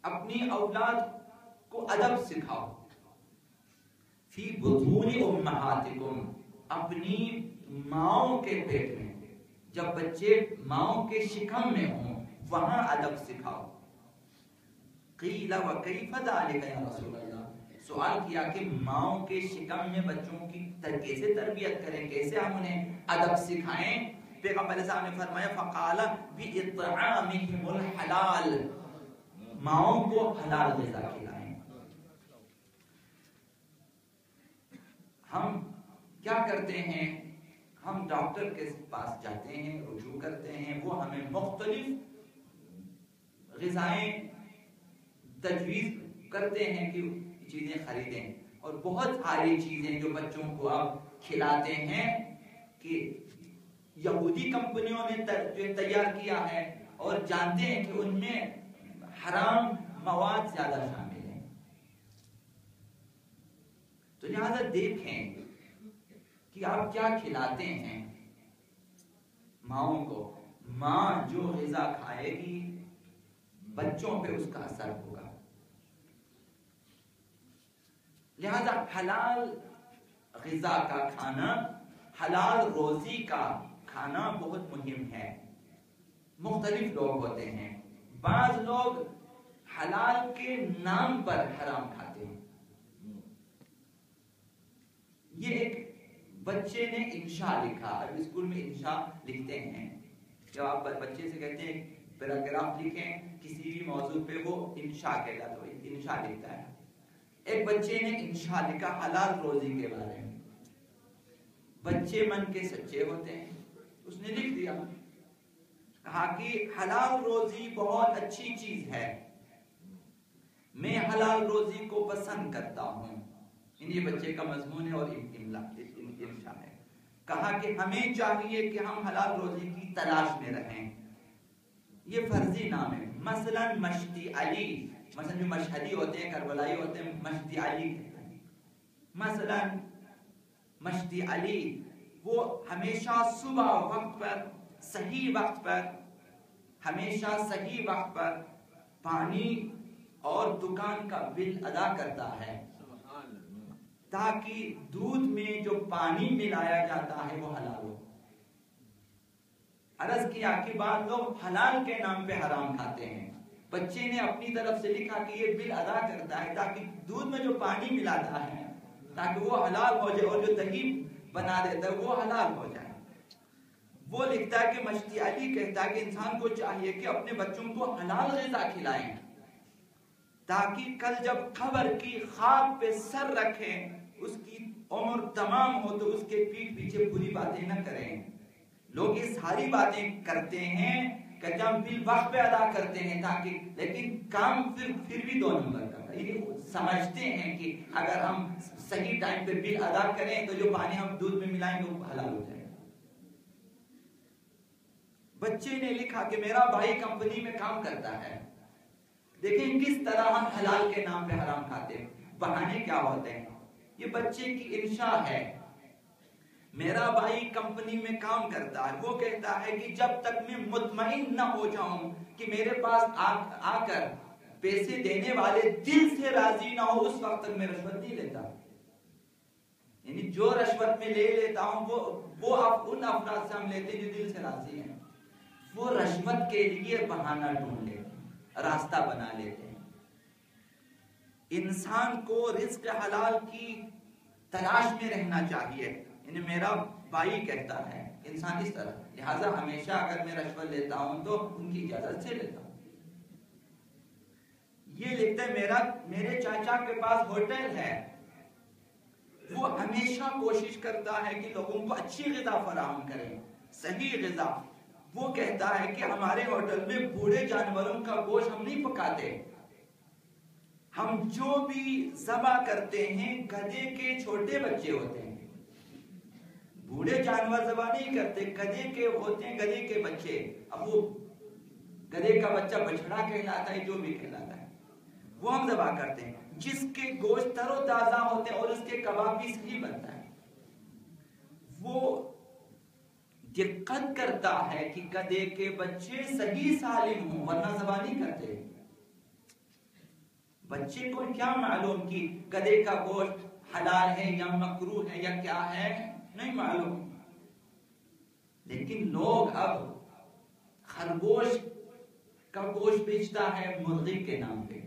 A: اپنی اولاد کو ادب سکھاؤ. فی بطون امہاتکم، اپنی ماؤں کے پیٹ میں، جب بچے ماؤں کے شکم میں ہوں وہاں ادب سکھاؤ. قیل وکیف ذلک یا رسول اللہ، سوال کیا کہ ماؤں کے شکم میں بچوں کی کیسے تربیت کریں، کیسے ہم انہیں ادب سکھائیں. پیغمبر صاحب نے فرمایا فقال باطعامہم الحلال، ماؤں کو حلال غذا کھلائیں. ہم کیا کرتے ہیں؟ ہم ڈاکٹر کے پاس جاتے ہیں، رجوع کرتے ہیں، وہ ہمیں مختلف غذائیں تجویز کرتے ہیں کہ چیزیں خریدیں. اور بہت ساری چیزیں جو بچوں کو آپ کھلاتے ہیں کہ یہودی کمپنیوں نے تیار کیا ہے اور جانتے ہیں کہ ان میں حرام مواد زیادہ شامل ہیں. تو لہذا دیکھیں کہ آپ کیا کھلاتے ہیں ماؤں کو. ماں جو غذا کھائے گی بچوں پہ اس کا اثر ہوگا. لہذا حلال غذا کا کھانا، حلال روزی کا کھانا بہت مہم ہے. مختلف لوگ ہوتے ہیں، بعض لوگ حلال کے نام پر حرام کھاتے ہیں. یہ ایک بچے نے انشاء لکھا، اب اسکول میں انشاء لکھتے ہیں، جب آپ بچے سے کہتے ہیں پیراگراف لکھیں کسی بھی موضوع پہ، وہ انشاء کہلاتا ہے، انشاء لکھتا ہے. ایک بچے نے انشاء لکھا حلال روزی کے بارے میں. بچے من کے سچے ہوتے ہیں. اس نے لکھ دیا، کہا کہ حلال روزی بہت اچھی چیز ہے، میں حلال روزی کو پسند کرتا ہوں. یہ بچے کا مضمون ہے اور انشاء ہے. کہا کہ ہمیں چاہیے کہ ہم حلال روزی کی تلاش میں رہیں. یہ فرضی نام ہے. مثلا مشتی علی، مثلا جو مشہدی ہوتے ہیں، کربلائی ہوتے ہیں، مشتی علی کہتے ہیں. مثلا مشتی علی وہ ہمیشہ صبح وقت پر، صحیح وقت پر، ہمیشہ صحیح وقت پر پانی اور دکان کا بل ادا کرتا ہے، تاکہ دودھ میں جو پانی ملایا جاتا ہے وہ حلال ہو. عرض کیا کہ بعض لوگ حلال کے نام پہ حرام کھاتے ہیں. بچے نے اپنی طرف سے لکھا کہ یہ بل ادا کرتا ہے تاکہ دودھ میں جو پانی ملاتا ہے تاکہ وہ حلال ہو جائے، اور جو دہی بنا دیتا ہے وہ حلال ہو جائے. وہ لکھتا ہے کہ مشتی علی کہتا ہے کہ انسان کو چاہیے کہ اپنے بچوں کو حلال غذا کھلائیں، تاکہ کل جب قبر کی خاک پہ سر رکھیں، اس کی عمر تمام ہو تو اس کے پیٹھ پیچھے بری باتیں نہ کریں. لوگ یہ ساری باتیں کرتے ہیں کہ جب بل وقت پہ ادا کرتے ہیں تاکہ، لیکن کام پھر بھی 2 نمبر کا. یہ سمجھتے ہیں کہ اگر ہم صحیح ٹائم پہ بل ادا کریں تو جو پانی ہم دودھ میں ملائیں گے وہ حلال ہو جائے گا. بچے نے لکھا کہ میرا بھائی کمپنی میں کام کرتا ہے، دیکھیں کس طرح ہم حلال کے نام پہ حرام کھاتے ہیں. بہانے کیا ہوتے ہیں. یہ بچے کی انشاء ہے. میرا بھائی کمپنی میں کام کرتا ہے، وہ کہتا ہے کہ جب تک میں مطمئن نہ ہو جاؤں کہ میرے پاس آ کر پیسے دینے والے دل سے راضی نہ ہو، اس وقت تک میں رشوت نہیں لیتا. یعنی جو رشوت میں لے لیتا ہوں وہ ان افراد سے ہم لیتے ہیں جو دل سے راضی ہیں. وہ رشوت کے لیے بہانہ ڈھونڈ لیتے ہیں، راستہ بنا لیتے ہیں. انسان کو رزق حلال کی تلاش میں رہنا چاہیے. یعنی میرا بھائی کہتا ہے انسان اس طرح، لہذا ہمیشہ اگر میں رشوت لیتا ہوں تو ان کی اجازت سے لیتا ہوں. یہ لکھتا ہے میرے چاچا کے پاس ہوٹل ہے، وہ ہمیشہ کوشش کرتا ہے کہ لوگوں کو اچھی غذا فراہم کرے، صحیح غذا. وہ کہتا ہے کہ ہمارے ہوٹل میں بوڑھے جانوروں کا گوشت ہم نہیں پکاتے، ہم جو بھی ذبح کرتے ہیں گدھے کے چھوٹے بچے ہوتے ہیں. بوڑھے جانور ذبح نہیں کرتے، گدھے کے ہوتے ہیں، گدھے کے بچے. اب وہ گدھے کا بچہ بچڑا کہلاتا ہے، جو بھی کہلاتا ہے، وہ ہم ذبح کرتے ہیں، جس کے گوشت تر و تازہ ہوتے ہیں اور اس کے کباب بھی صحیح بنتا ہے. وہ دقت کرتا ہے کہ گدھے کے بچے صحیح سالم ہوں، ورنہ ذبح نہیں کرتے. بچے کو کیا معلوم کہ گدھے کا گوشت حلال ہے یا مکروہ ہے یا کیا ہے، نہیں معلوم. لیکن لوگ اب خرگوش کا گوشت بیچتا ہے مرغی کے نام پہ،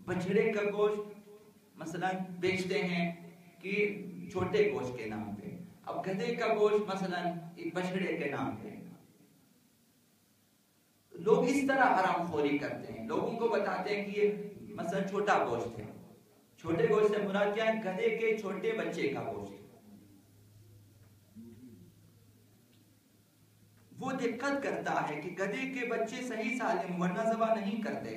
A: بچڑے کا گوشت مثلا بیچتے ہیں کہ چھوٹے گوشت کے نام پہ. اب گدھے کا گوشت مثلا بچڑے کے نام پہ. لوگ اس طرح حرام خوری کرتے ہیں، لوگوں کو بتاتے ہیں کہ یہ مثلا چھوٹا گوشت ہے. چھوٹے گوشت سے مراد کیا ہے؟ گدھے کے چھوٹے بچے کا گوشت. وہ دقت کرتا ہے کہ گدھے کے بچے صحیح سالم ورنہ ذبح نہیں کرتے.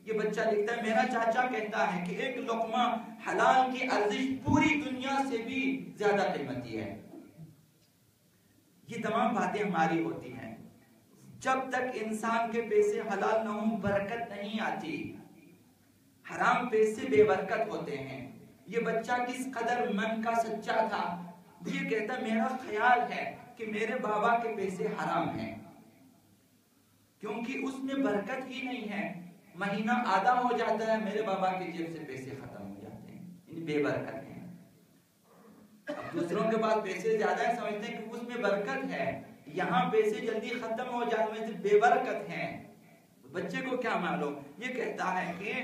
A: یہ بچہ لکھتا ہے میرا چاچا کہتا ہے کہ ایک لقمہ حلال کی ارزش پوری دنیا سے بھی زیادہ قیمتی ہے. یہ تمام باتیں ہماری ہوتی ہیں. جب تک انسان کے پیسے حلال نہ ہوں برکت نہیں آتی. حرام پیسے بے برکت ہوتے ہیں. یہ بچہ کس قدر من کا سچا تھا. یہ کہتا میرا خیال ہے کہ میرے بابا کے پیسے حرام ہیں، کیونکہ اس میں برکت ہی نہیں ہے. مہینہ آدھا ہو جاتا ہے میرے بابا کی جیب سے پیسے ختم ہو جاتے ہیں، یعنی بے برکت ہیں. اب دوسروں کے پاس پیسے زیادہ ہے، سمجھتے ہیں کہ اس میں برکت ہے. یہاں پیسے جلدی ختم ہو جاتے ہیں، بے برکت ہیں. بچے کو کیا معلوم. یہ کہتا ہے کہ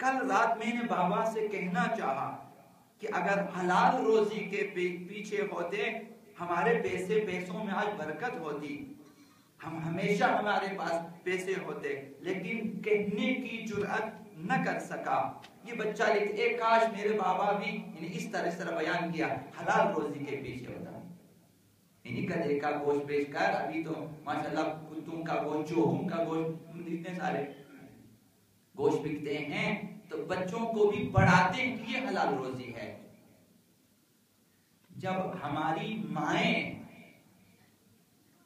A: کل رات میں نے بابا سے کہنا چاہا کہ اگر حلال روزی کے پیچھے ہوتے ہمارے پیسوں میں آج برکت ہوتی. ہم ہمیشہ ہمارے پاس پیسے ہوتے لیکن کہنے کی جرأت نہ کر سکا. یہ بچہ لکھتے ایک کاش میرے بابا بھی اس طرح بیان کیا حلال روزی کے پیچھے ہوتا. انہیں کا دیکھا گوشت بیچ کر ابھی تو ماشاءاللہ کتوں کا گوشت چوہوں کا گوشت اتنے سارے گوشت بکتے ہیں تو بچوں کو بھی پڑھاتے ہیں کہ یہ حلال روزی ہے. جب ہماری مائیں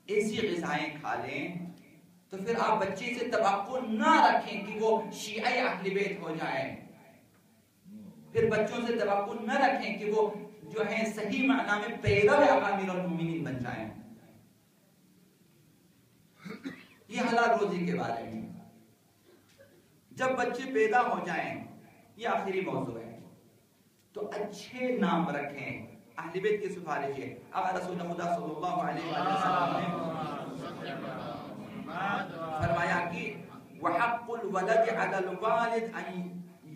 A: ایسی غذائیں کھا لیں تو پھر آپ بچے سے توقع نہ رکھیں کہ وہ شیعہ اہل بیت ہو جائیں. پھر بچوں سے توقع نہ رکھیں کہ وہ جو ہیں صحیح معنی میں پیرو امیر المومنین بن جائیں. یہ حلال روزی کے بارے میں. جب بچے پیدا ہو جائیں یہ آخری موضوع ہے تو اچھے نام رکھیں. اہل بیت کی سفارش ہے. آقا رسول خدا صلی اللہ علیہ وسلم نے فرمایا کہ وحق الولد على الوالد ان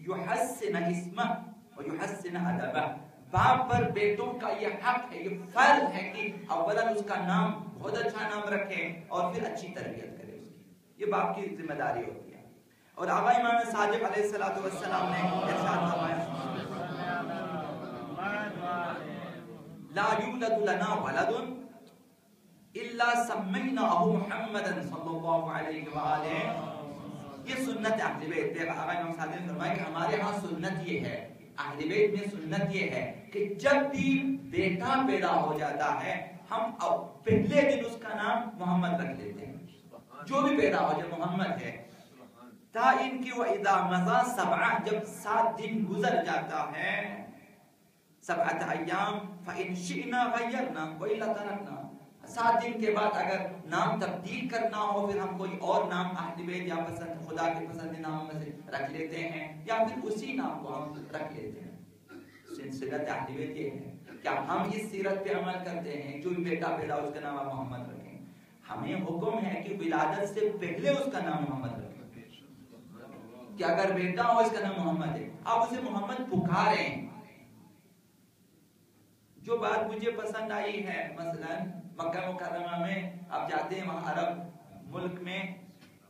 A: يحسن اسمه ويحسن ادبه. باپ پر بیٹوں کا یہ حق ہے, یہ فرض ہے کہ اولا اس کا نام بہت اچھا نام رکھیں اور پھر اچھی تربیت کریں اس کی. یہ باپ کی ذمہ داری ہوتی ہے. اور آقا امام صادق علیہ السلام نے ارشاد فرمایا لا یولد لنا ولد الا سمیناه محمدا صلی اللہ علیہ وآلہ. یہ سنت اہل بیت. آقا امام صادق نے فرمایا کہ ہمارے ہاں سنت یہ ہے, اہل بیت میں سنت یہ ہے کہ جب بھی بیٹا پیدا ہو جاتا ہے ہم پہلے دن اس کا نام محمد رکھ لیتے ہیں. جو بھی پیدا ہو جائے محمد ہے. تا ان کی وَإِذَا مَضَى سَبْعَ, جب 7 دن گزر جاتا ہے 7 ایام فَإِنْ شِئْنَا غَيَّرْنَا وَإِلَّا تَرَكْنَا. 7 دن کے بعد اگر نام تبدیل کرنا ہو پھر ہم کوئی اور نام اہل بیت یا پسند خدا کے پسند نام میں سے رکھ لیتے ہیں یا پھر اسی نام کو ہم رکھ لیتے ہیں. سیرت اہل بیت یہ ہے کہ ہم اس سیرت پہ عمل کرتے ہیں. جو بھی بیٹا پیدا ہو اس کا نام آپ محمد رکھیں. ہمیں حکم ہے کہ ولادت سے پہلے اس کا نام محمد رکھیں. کہ اگر بیٹا ہو اس کا نام محمد ہے آپ اسے محمد پکاریں. جو بات مجھے پسند آئی ہے مثلا مکہ مکرمہ میں آپ جاتے ہیں وہاں عرب ملک میں,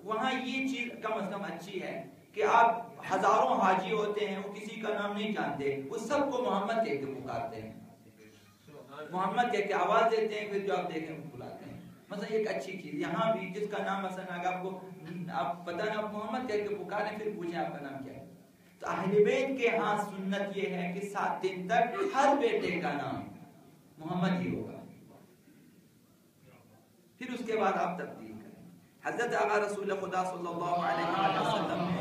A: وہاں یہ چیز کم از کم اچھی ہے کہ آپ ہزاروں حاجی ہوتے ہیں وہ کسی کا نام نہیں جانتے, وہ سب کو محمد کہہ کے پکارتے ہیں, محمد کہہ کے آواز دیتے ہیں, پھر جو آپ دیکھیں بلاتے ہیں. مثلا ایک اچھی چیز یہاں بھی جس کا نام مثلا اگر آپ کو آپ پتہ نہ محمد کہہ کے پکاریں پھر پوچھیں آپ کا نام کیا ہے. تو اہل بیت کے ہاں سنت یہ ہے کہ 7 دن تک ہر بیٹے کا نام محمد ہی ہوگا, پھر اس کے بعد آپ تبدیل کریں. حضرت آقا رسول خدا صلی اللہ علیہ وسلم نے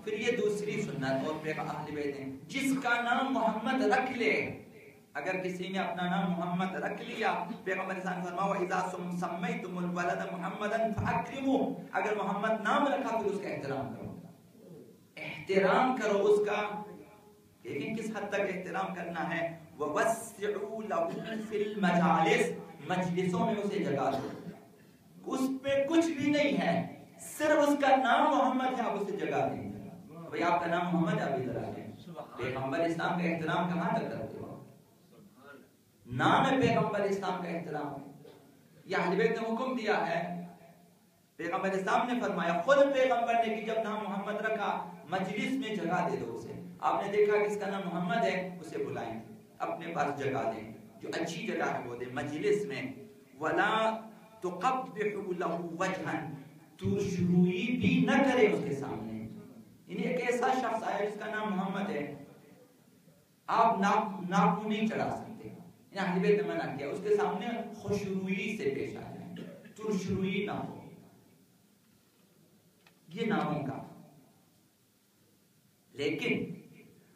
A: پھر یہ دوسری سنت اور اہل بیت ہیں جس کا نام محمد رکھ لے. اگر کسی نے اپنا نام محمد رکھ لیا پیغمبر اسلام نے فرمایا وَإِذَا سَمَّيْتُمُ الْوَلَدَ مُحَمَّدًا فَأَكْرِمُوهُ. اگر محمد نام رکھا پھر اس کا احترام کرو, احترام کرو اس کا. لیکن کس حد تک احترام کرنا ہے؟ وَوَسِّعُوا لَهُ فِي الْمَجَالِسِ, مجلسوں میں اسے جگہ دو. اس پہ کچھ بھی نہیں ہے, صرف اس کا نام محمد ہے, آپ اسے جگہ دیں. بھئی آپ کا نام محمد ہے, آپ ادھر آ جائیں. پیغمبر اسلام کا احترام کہاں تک کرتے ہو؟ نام ہے پیغمبر اسلام کا احترام. یہ اہل بیت نے حکم دیا ہے. پیغمبر اسلام نے فرمایا خود پیغمبر نے کہ جب نام محمد رکھا مجلس میں جگہ دے دو اسے. آپ نے دیکھا کہ اس کا نام محمد ہے اسے بلائیں, اپنے پاس جگہ دیں, جو اچھی جگہ ہے وہ دیں مجلس میں. وَلَا تُقَبِّحُ لَهُ وَجْهًا, ترشروئی بھی نہ کرے اس کے سامنے. یعنی ایک ایسا شخص آیا جس کا نام محمد ہے, آپ ناک نہیں چڑھا سکتے. اہل بیت نے منع کیا اس کے سامنے خوشروئی سے پیش آ جائیں, ترشروئی نہ ہو. یہ ناموں کا. لیکن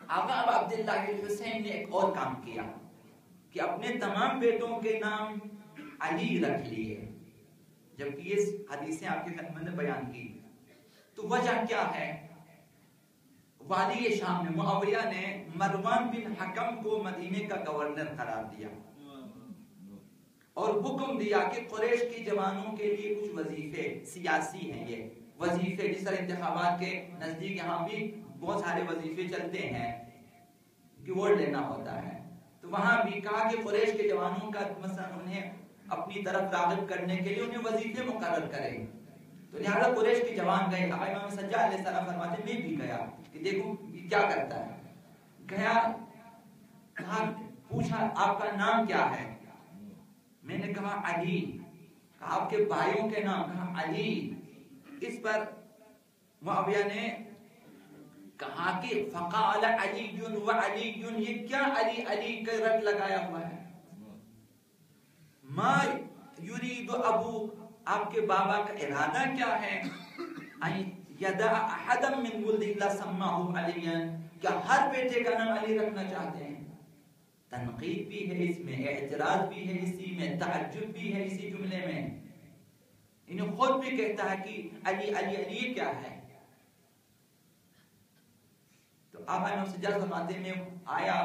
A: آقا اب عبداللہ الحسین نے ایک اور کام کیا کہ اپنے تمام بیٹوں کے نام علی رکھ لیے, جبکہ یہ حدیثیں آپ کی خدمت میں بیان کی. تو وجہ کیا ہے؟ والی شام میں معاویہ نے مروان بن حکم کو مدینے کا گورنر قرار دیا اور حکم دیا کہ قریش کے جوانوں کے لیے کچھ وظیفے سیاسی ہیں, یہ وظیفے جس طرح انتخابات کے نزدیک یہاں بھی بہت سارے وظیفے چلتے ہیں کہ ووٹ لینا ہوتا ہے, تو وہاں بھی کہا کہ قریش کے جوانوں کا مثلا انہیں اپنی طرف راغب کرنے کے لیے انہیں وظیفے مقرر کرے. تو لہٰذا قریش کے جوان گئے. امام سجاد علیہ السلام فرماتے میں بھی گیا کہ دیکھو یہ کیا کرتا ہے. گیا, کہا, پوچھا آپ کا نام کیا ہے؟ میں نے کہا علی. کہا آپ کے بھائیوں کے نام؟ کہا علی. اس پر معاویہ نے کہا کہ فقال علی و علی, یہ کیا علی علی کا رٹ لگایا ہوا ہے؟ ما یرید ابو, آپ کے بابا کا ارادہ کیا ہے؟ یدع احدا من ولد الا سماه علیا, کیا ہر بیٹے کا نام علی رکھنا چاہتے ہیں؟ تنقید بھی ہے اس میں, اعتراض بھی ہے اسی میں, تعجب بھی ہے اسی جملے میں. انہیں خود بھی کہتا ہے کہ علی علی علی کیا ہے. تو آپ امام سجاد فرماتے میں آیا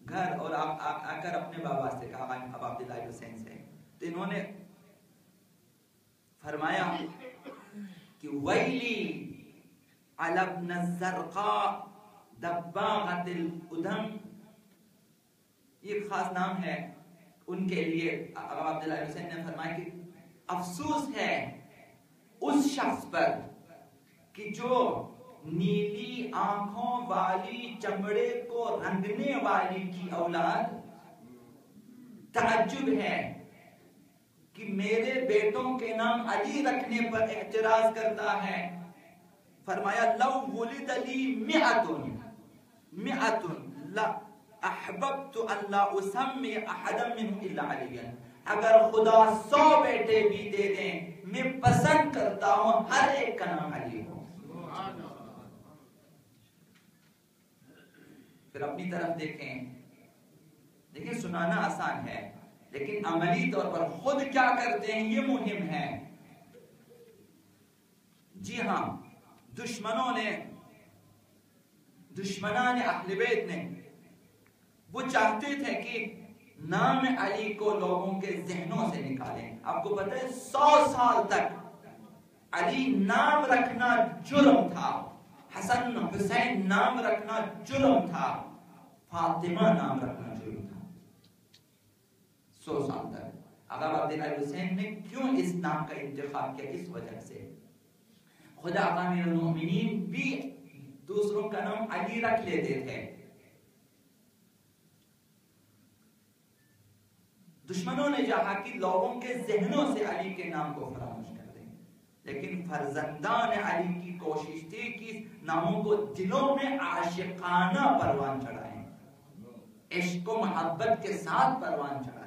A: گھر اور آ کر اپنے بابا سے کہا, اب عبداللہ حسین سے. تو انہوں نے فرمایا کہ ویلی علی ابن الزرقاء دباغۃ الادم, یہ خاص نام ہے ان کے لیے. عبداللہ حسین نے فرمایا کہ افسوس ہے اس شخص پر کہ جو نیلی آنکھوں والی چمڑے کو رنگنے والی کی اولاد. تعجب ہے کہ میرے بیٹوں کے نام علی رکھنے پر اعتراض کرتا ہے. فرمایا لو ولد لی مئۃ لا احببت ان لا اسمی احدا منهم الا علیا, اگر خدا 100 بیٹے بھی دے دیں میں پسند کرتا ہوں ہر ایک کا نام علی ہو. پھر اپنی طرف دیکھیں سنانا آسان ہے لیکن عملی طور پر خود کیا کرتے ہیں یہ مہم ہے. جی ہاں, دشمنان اہل بیت نے وہ چاہتے تھے کہ نام علی کو لوگوں کے ذہنوں سے نکالیں. آپ کو پتہ ہے 100 سال تک علی نام رکھنا جرم تھا, حسن حسین نام رکھنا جرم تھا, فاطمہ نام رکھنا جرم تھا. 100 سال تک. اگر عبداللہ حسین نے کیوں اس نام کا انتخاب کیا؟ اس وجہ سے خدا امیر المؤمنین بھی دوسروں کا نام علی رکھ لیتے تھے. دشمنوں نے چاہا کہ لوگوں کے ذہنوں سے علی کے نام کو فراموش کر دیں, لیکن فرزندان علی کی کوشش تھی کہ ناموں کو دلوں میں عاشقانہ پروان چڑھائیں, عشق و محبت کے ساتھ پروان چڑھائیں.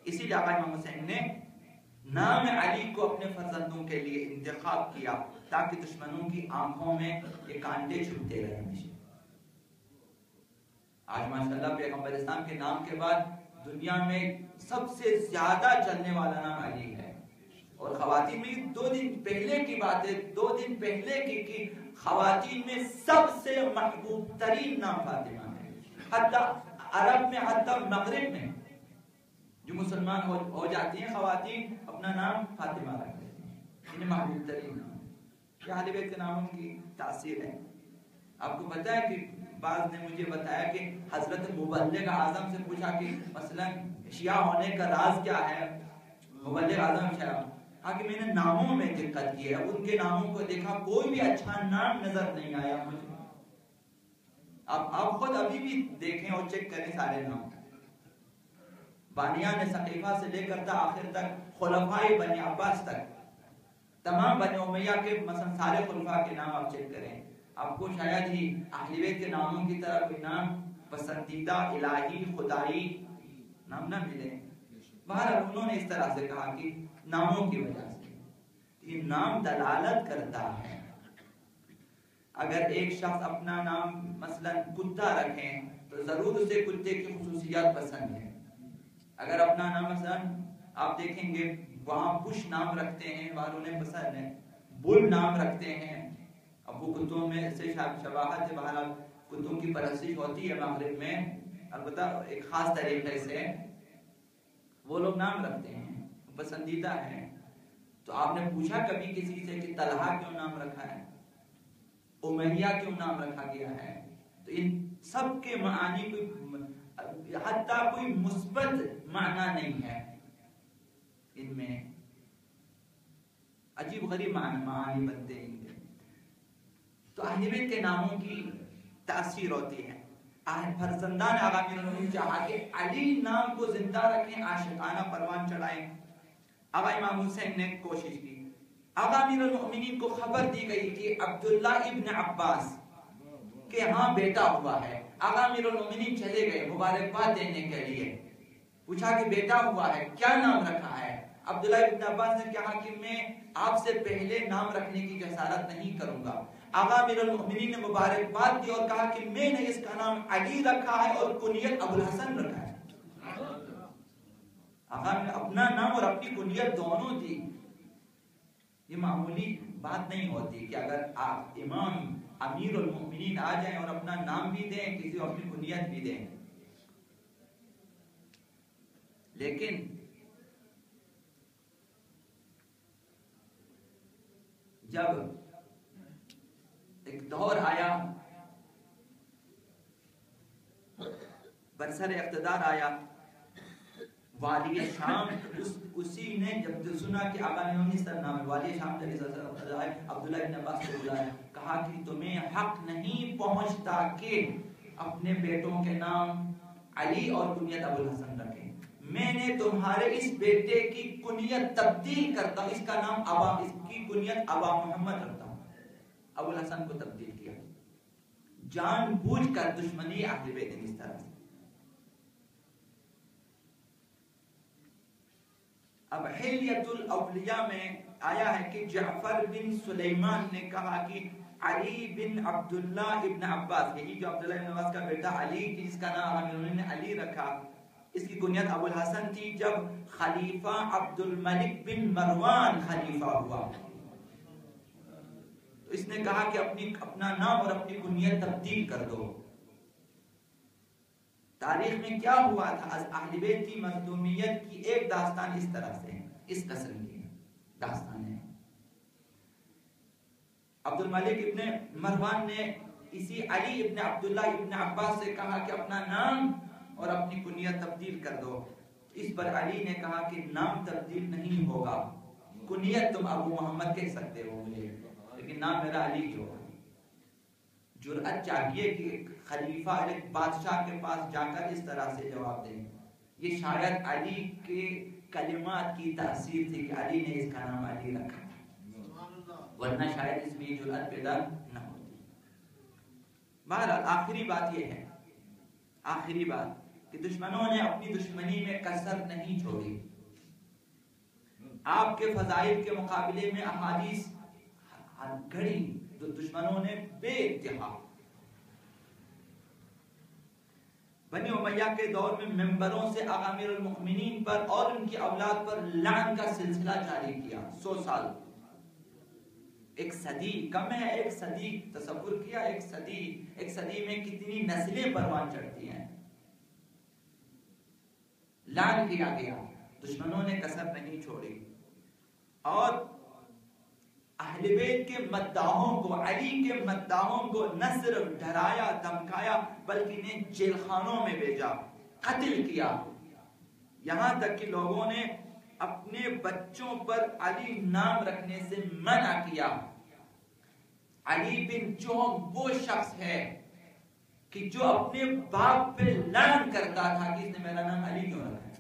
A: اسی لیے آقا امام حسین نے نام علی کو اپنے فرزندوں کے لیے انتخاب کیا تاکہ دشمنوں کی آنکھوں میں یہ کانٹے چھپتے رہیں. آج ماشاءاللہ پیغمبر اسلام کے نام کے بعد دنیا میں سب سے زیادہ چلنے والا نام علی ہے. اور خواتین میں 2 دن پہلے کی بات ہے, 2 دن پہلے کی خواتین میں سب سے محبوب ترین نام فاطمہ ہے. حتی عرب میں, حتی مغرب میں جو مسلمان ہو جاتی ہیں خواتین اپنا نام فاطمہ رکھ دیتی ہیں, انہیں محبوب ترین نام. یہ اہل بیت کے ناموں کی تاثیر ہے. آپ کو پتہ ہے کہ بعض نے مجھے بتایا کہ حضرت مبلغ اعظم سے پوچھا کہ مثلا شیعہ ہونے کا راز کیا ہے. مبلغ اعظم شیعہ, ہاں کہ میں نے ناموں میں دقت کی ہے, ان کے ناموں کو دیکھا کوئی بھی اچھا نام نظر نہیں آیا مجھے. آپ خود ابھی بھی دیکھیں اور چیک کریں سارے نام. بانیان ثقیفہ سے لے کر آخر تک خلفائے بنی عباس تک تمام بنی امیہ کے مثلا سارے خلفاء کے نام آپ چیک کریں, آپ کو شاید ہی اہل بیت کے ناموں کی طرح کوئی نام پسندیدہ الہی خدائی نام نہ ملے. بہرحال انہوں نے اس طرح سے کہا کہ ناموں کی وجہ سے یہ نام دلالت کرتا ہے. اگر ایک شخص اپنا نام مثلا کتا رکھیں تو ضرور اسے کتے کی خصوصیات پسند ہیں. اگر اپنا نام مثلا آپ دیکھیں گے وہاں بش نام رکھتے ہیں, وہاں انہیں پسند ہے. بل نام رکھتے ہیں, اب وہ کتوں میں سے شباہت ہے. بہرحال کتوں کی پرستش ہوتی ہے مغرب میں, البتہ ایک خاص طریقے سے وہ لوگ نام رکھتے ہیں, پسندیدہ ہیں. تو آپ نے پوچھا کبھی کسی سے کہ طلحہ کیوں نام رکھا ہے, امیہ کیوں نام رکھا گیا ہے؟ تو ان سب کے معانی حتیٰ کوئی مثبت معنی نہیں ہے, ان میں عجیب غریب معانی بنتے ہیں. تو اہل بیت کے ناموں کی تاثیر ہوتی ہے. فرزندان آقا امیر المومنین چاہا کہ علی نام کو زندہ رکھیں, عاشقانہ پروان چڑھائیں. آقا امام حسین نے کوشش کی. آقا امیر المومنین کو خبر دی گئی کہ عبداللہ ابن عباس کہ ہاں بیٹا ہوا ہے. آقا امیر المومنین چلے گئے مبارکباد دینے کے لیے. پوچھا کہ بیٹا ہوا ہے, کیا نام رکھا ہے؟ عبداللہ ابن عباس نے کہا کہ میں آپ سے پہلے نام رکھنے کی جسارت نہیں کروں گا. آقا امیر المومنین نے مبارکباد دی اور کہا کہ میں نے اس کا نام علی رکھا ہے اور کنیت ابو الحسن رکھا ہے. آقا نے اپنا نام اور اپنی کنیت دونوں دی. یہ معمولی بات نہیں ہوتی کہ اگر آپ امام امیر المومنین آ جائیں اور اپنا نام بھی دیں, کسی کو اپنی کنیت بھی دیں. لیکن جب ایک دور آیا, برسر اقتدار آیا, والی شام اسی نے جب سنا کہ آقا نے اس طرح نام والی شام عبداللہ ابن عباس کو بلایا, کہا کہ تمہیں حق نہیں پہنچتا کہ اپنے بیٹوں کے نام علی اور کنیت ابو الحسن رکھیں. میں نے تمہارے اس بیٹے کی کنیت تبدیل کرتا ہوں, اس کا نام ابا, اس کی کنیت ابا محمد رکھتا ہوں. ابو الحسن کو تبدیل کیا. جان بوجھ کر دشمنی اہل بیت اس طرح سے. اب حلیت الاولیاء میں آیا ہے کہ جعفر بن سلیمان نے کہا کہ علی بن عبداللہ ابن عباس, یہی جو عبداللہ ابن عباس کا بیٹا علی جس کا نام انہوں نے علی رکھا, اس کی کنیت ابو الحسن تھی. جب خلیفہ عبد الملک بن مروان خلیفہ ہوا تو اس نے کہا کہ اپنا نام اور اپنی کنیت تبدیل کر دو. تاریخ میں کیا ہوا تھا؟ اہل بیت کی مظلومیت کی ایک داستان اس طرح سے, اس قسم کی داستان ہے. عبد الملک ابن مروان نے اسی علی ابن عبداللہ ابن عباس سے کہا کہ اپنا نام اور اپنی کنیت تبدیل کر دو. اس پر علی نے کہا کہ نام تبدیل نہیں ہوگا, کنیت تم ابو محمد کہہ سکتے ہو مجھے, لیکن نام میرا علی ہی ہوگا. جرأت چاہیے کہ خلیفہ ایک بادشاہ کے پاس جا کر اس طرح سے جواب دیں. یہ شاید علی کے کلمات کی تاثیر تھی کہ علی نے اس کا نام علی رکھا, ورنہ شاید اس میں یہ جرأت پیدا نہ ہوتی. بہرحال آخری بات یہ ہے, آخری بات کہ دشمنوں نے اپنی دشمنی میں کسر نہیں چھوڑی. آپ کے فضائل کے مقابلے میں احادیث گھڑی تو دشمنوں نے بے انتہا. بنی امیہ کے دور میں ممبروں سے آقا امیر المؤمنین پر اور ان کی اولاد پر لعن کا سلسلہ جاری کیا. 100 سال, ایک صدی کم ہے, ایک صدی تصور کیا, ایک صدی میں کتنی نسلیں پروان چڑھتی ہیں. لعن کیا گیا, دشمنوں نے کسر نہیں چھوڑی. اور اہل بیت کے مداحوں کو, علی کے مداحوں کو نہ صرف ڈرایا دھمکایا بلکہ انہیں جیل خانوں میں بھیجا, قتل کیا. یہاں تک کہ لوگوں نے اپنے بچوں پر علی نام رکھنے سے منع کیا. علی بن جوہم وہ شخص ہے کہ جو اپنے باپ پہ لعن کرتا تھا کہ اس نے میرا نام علی کیوں رکھا ہے.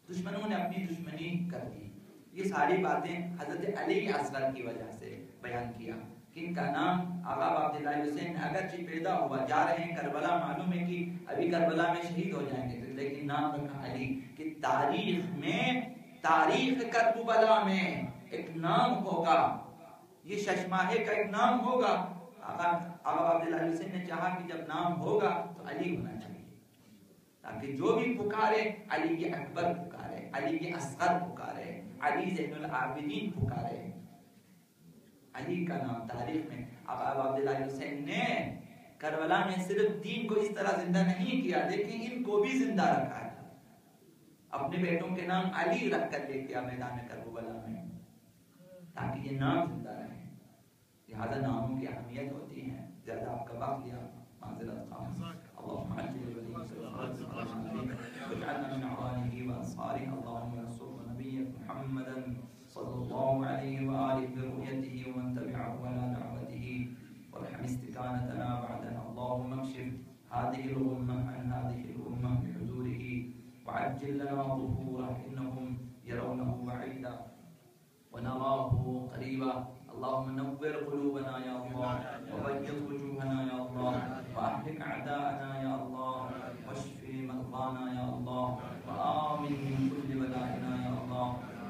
A: دشمنوں نے اپنی دشمنی کر دی. یہ ساری باتیں حضرت علی اصغر کی وجہ سے بیان کیا کہ ان کا نام آقا عبداللہ حسین اگرچہ پیدا ہوا, جا رہے ہیں کربلا, معلوم ہے کہ ابھی کربلا میں شہید ہو جائیں گے, لیکن نام رکھا علی کہ تاریخ میں, تاریخ کربلا میں ایک نام ہوگا, یہ ششماہے کا ایک نام ہوگا. آقا عبداللہ حسین نے چاہا کہ جب نام ہوگا تو علی ہونا چاہیے, تاکہ جو بھی پکارے علی اکبر پکارے, علی اصغر پکارے, علی زین العابدین پکارے. علی کا نام تاریخ میں آقا عبداللہ حسین نے کربلا میں صرف دین کو اس طرح زندہ نہیں کیا, لیکن ان کو بھی زندہ رکھا ہے. اپنے بیٹوں کے نام علی رکھ کر لے گیا میدان کربلا میں تاکہ یہ نام زندہ رہے. لہذا ناموں کی اہمیت ہوتی ہے. زیادہ آپ کا وقت لیا, معذرت خواہ. اللهم اجعل ولي واجعلنا من عوانه والأنصار اللهم انصر نبيك محمدا صلى الله عليه وآله برؤيته ومن تبعه ولا دعوته وارحم استكانتنا بعدنا اللهم اكشف هذه الغمة عن هذه الأمة بحضوره وعجل لنا ظهوره إنهم يرونه بعيدا ونراه قريبا اللهم نور قلوبنا يا الله وبيض وجوهنا يا الله وأهلك أعداءنا يا الله واشف مرضانا يا الله وآمن من كل بلائنا يا الله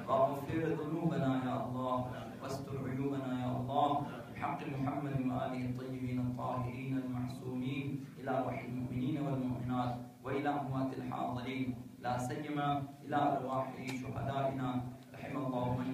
A: واغفر ذنوبنا يا الله واستر عيوبنا يا الله بحق محمد وآله الطيبين الطاهرين المعصومين إلى روح المؤمنين والمؤمنات وإلى أموات الحاضرين لا سيما إلى أرواح شهدائنا رحم الله من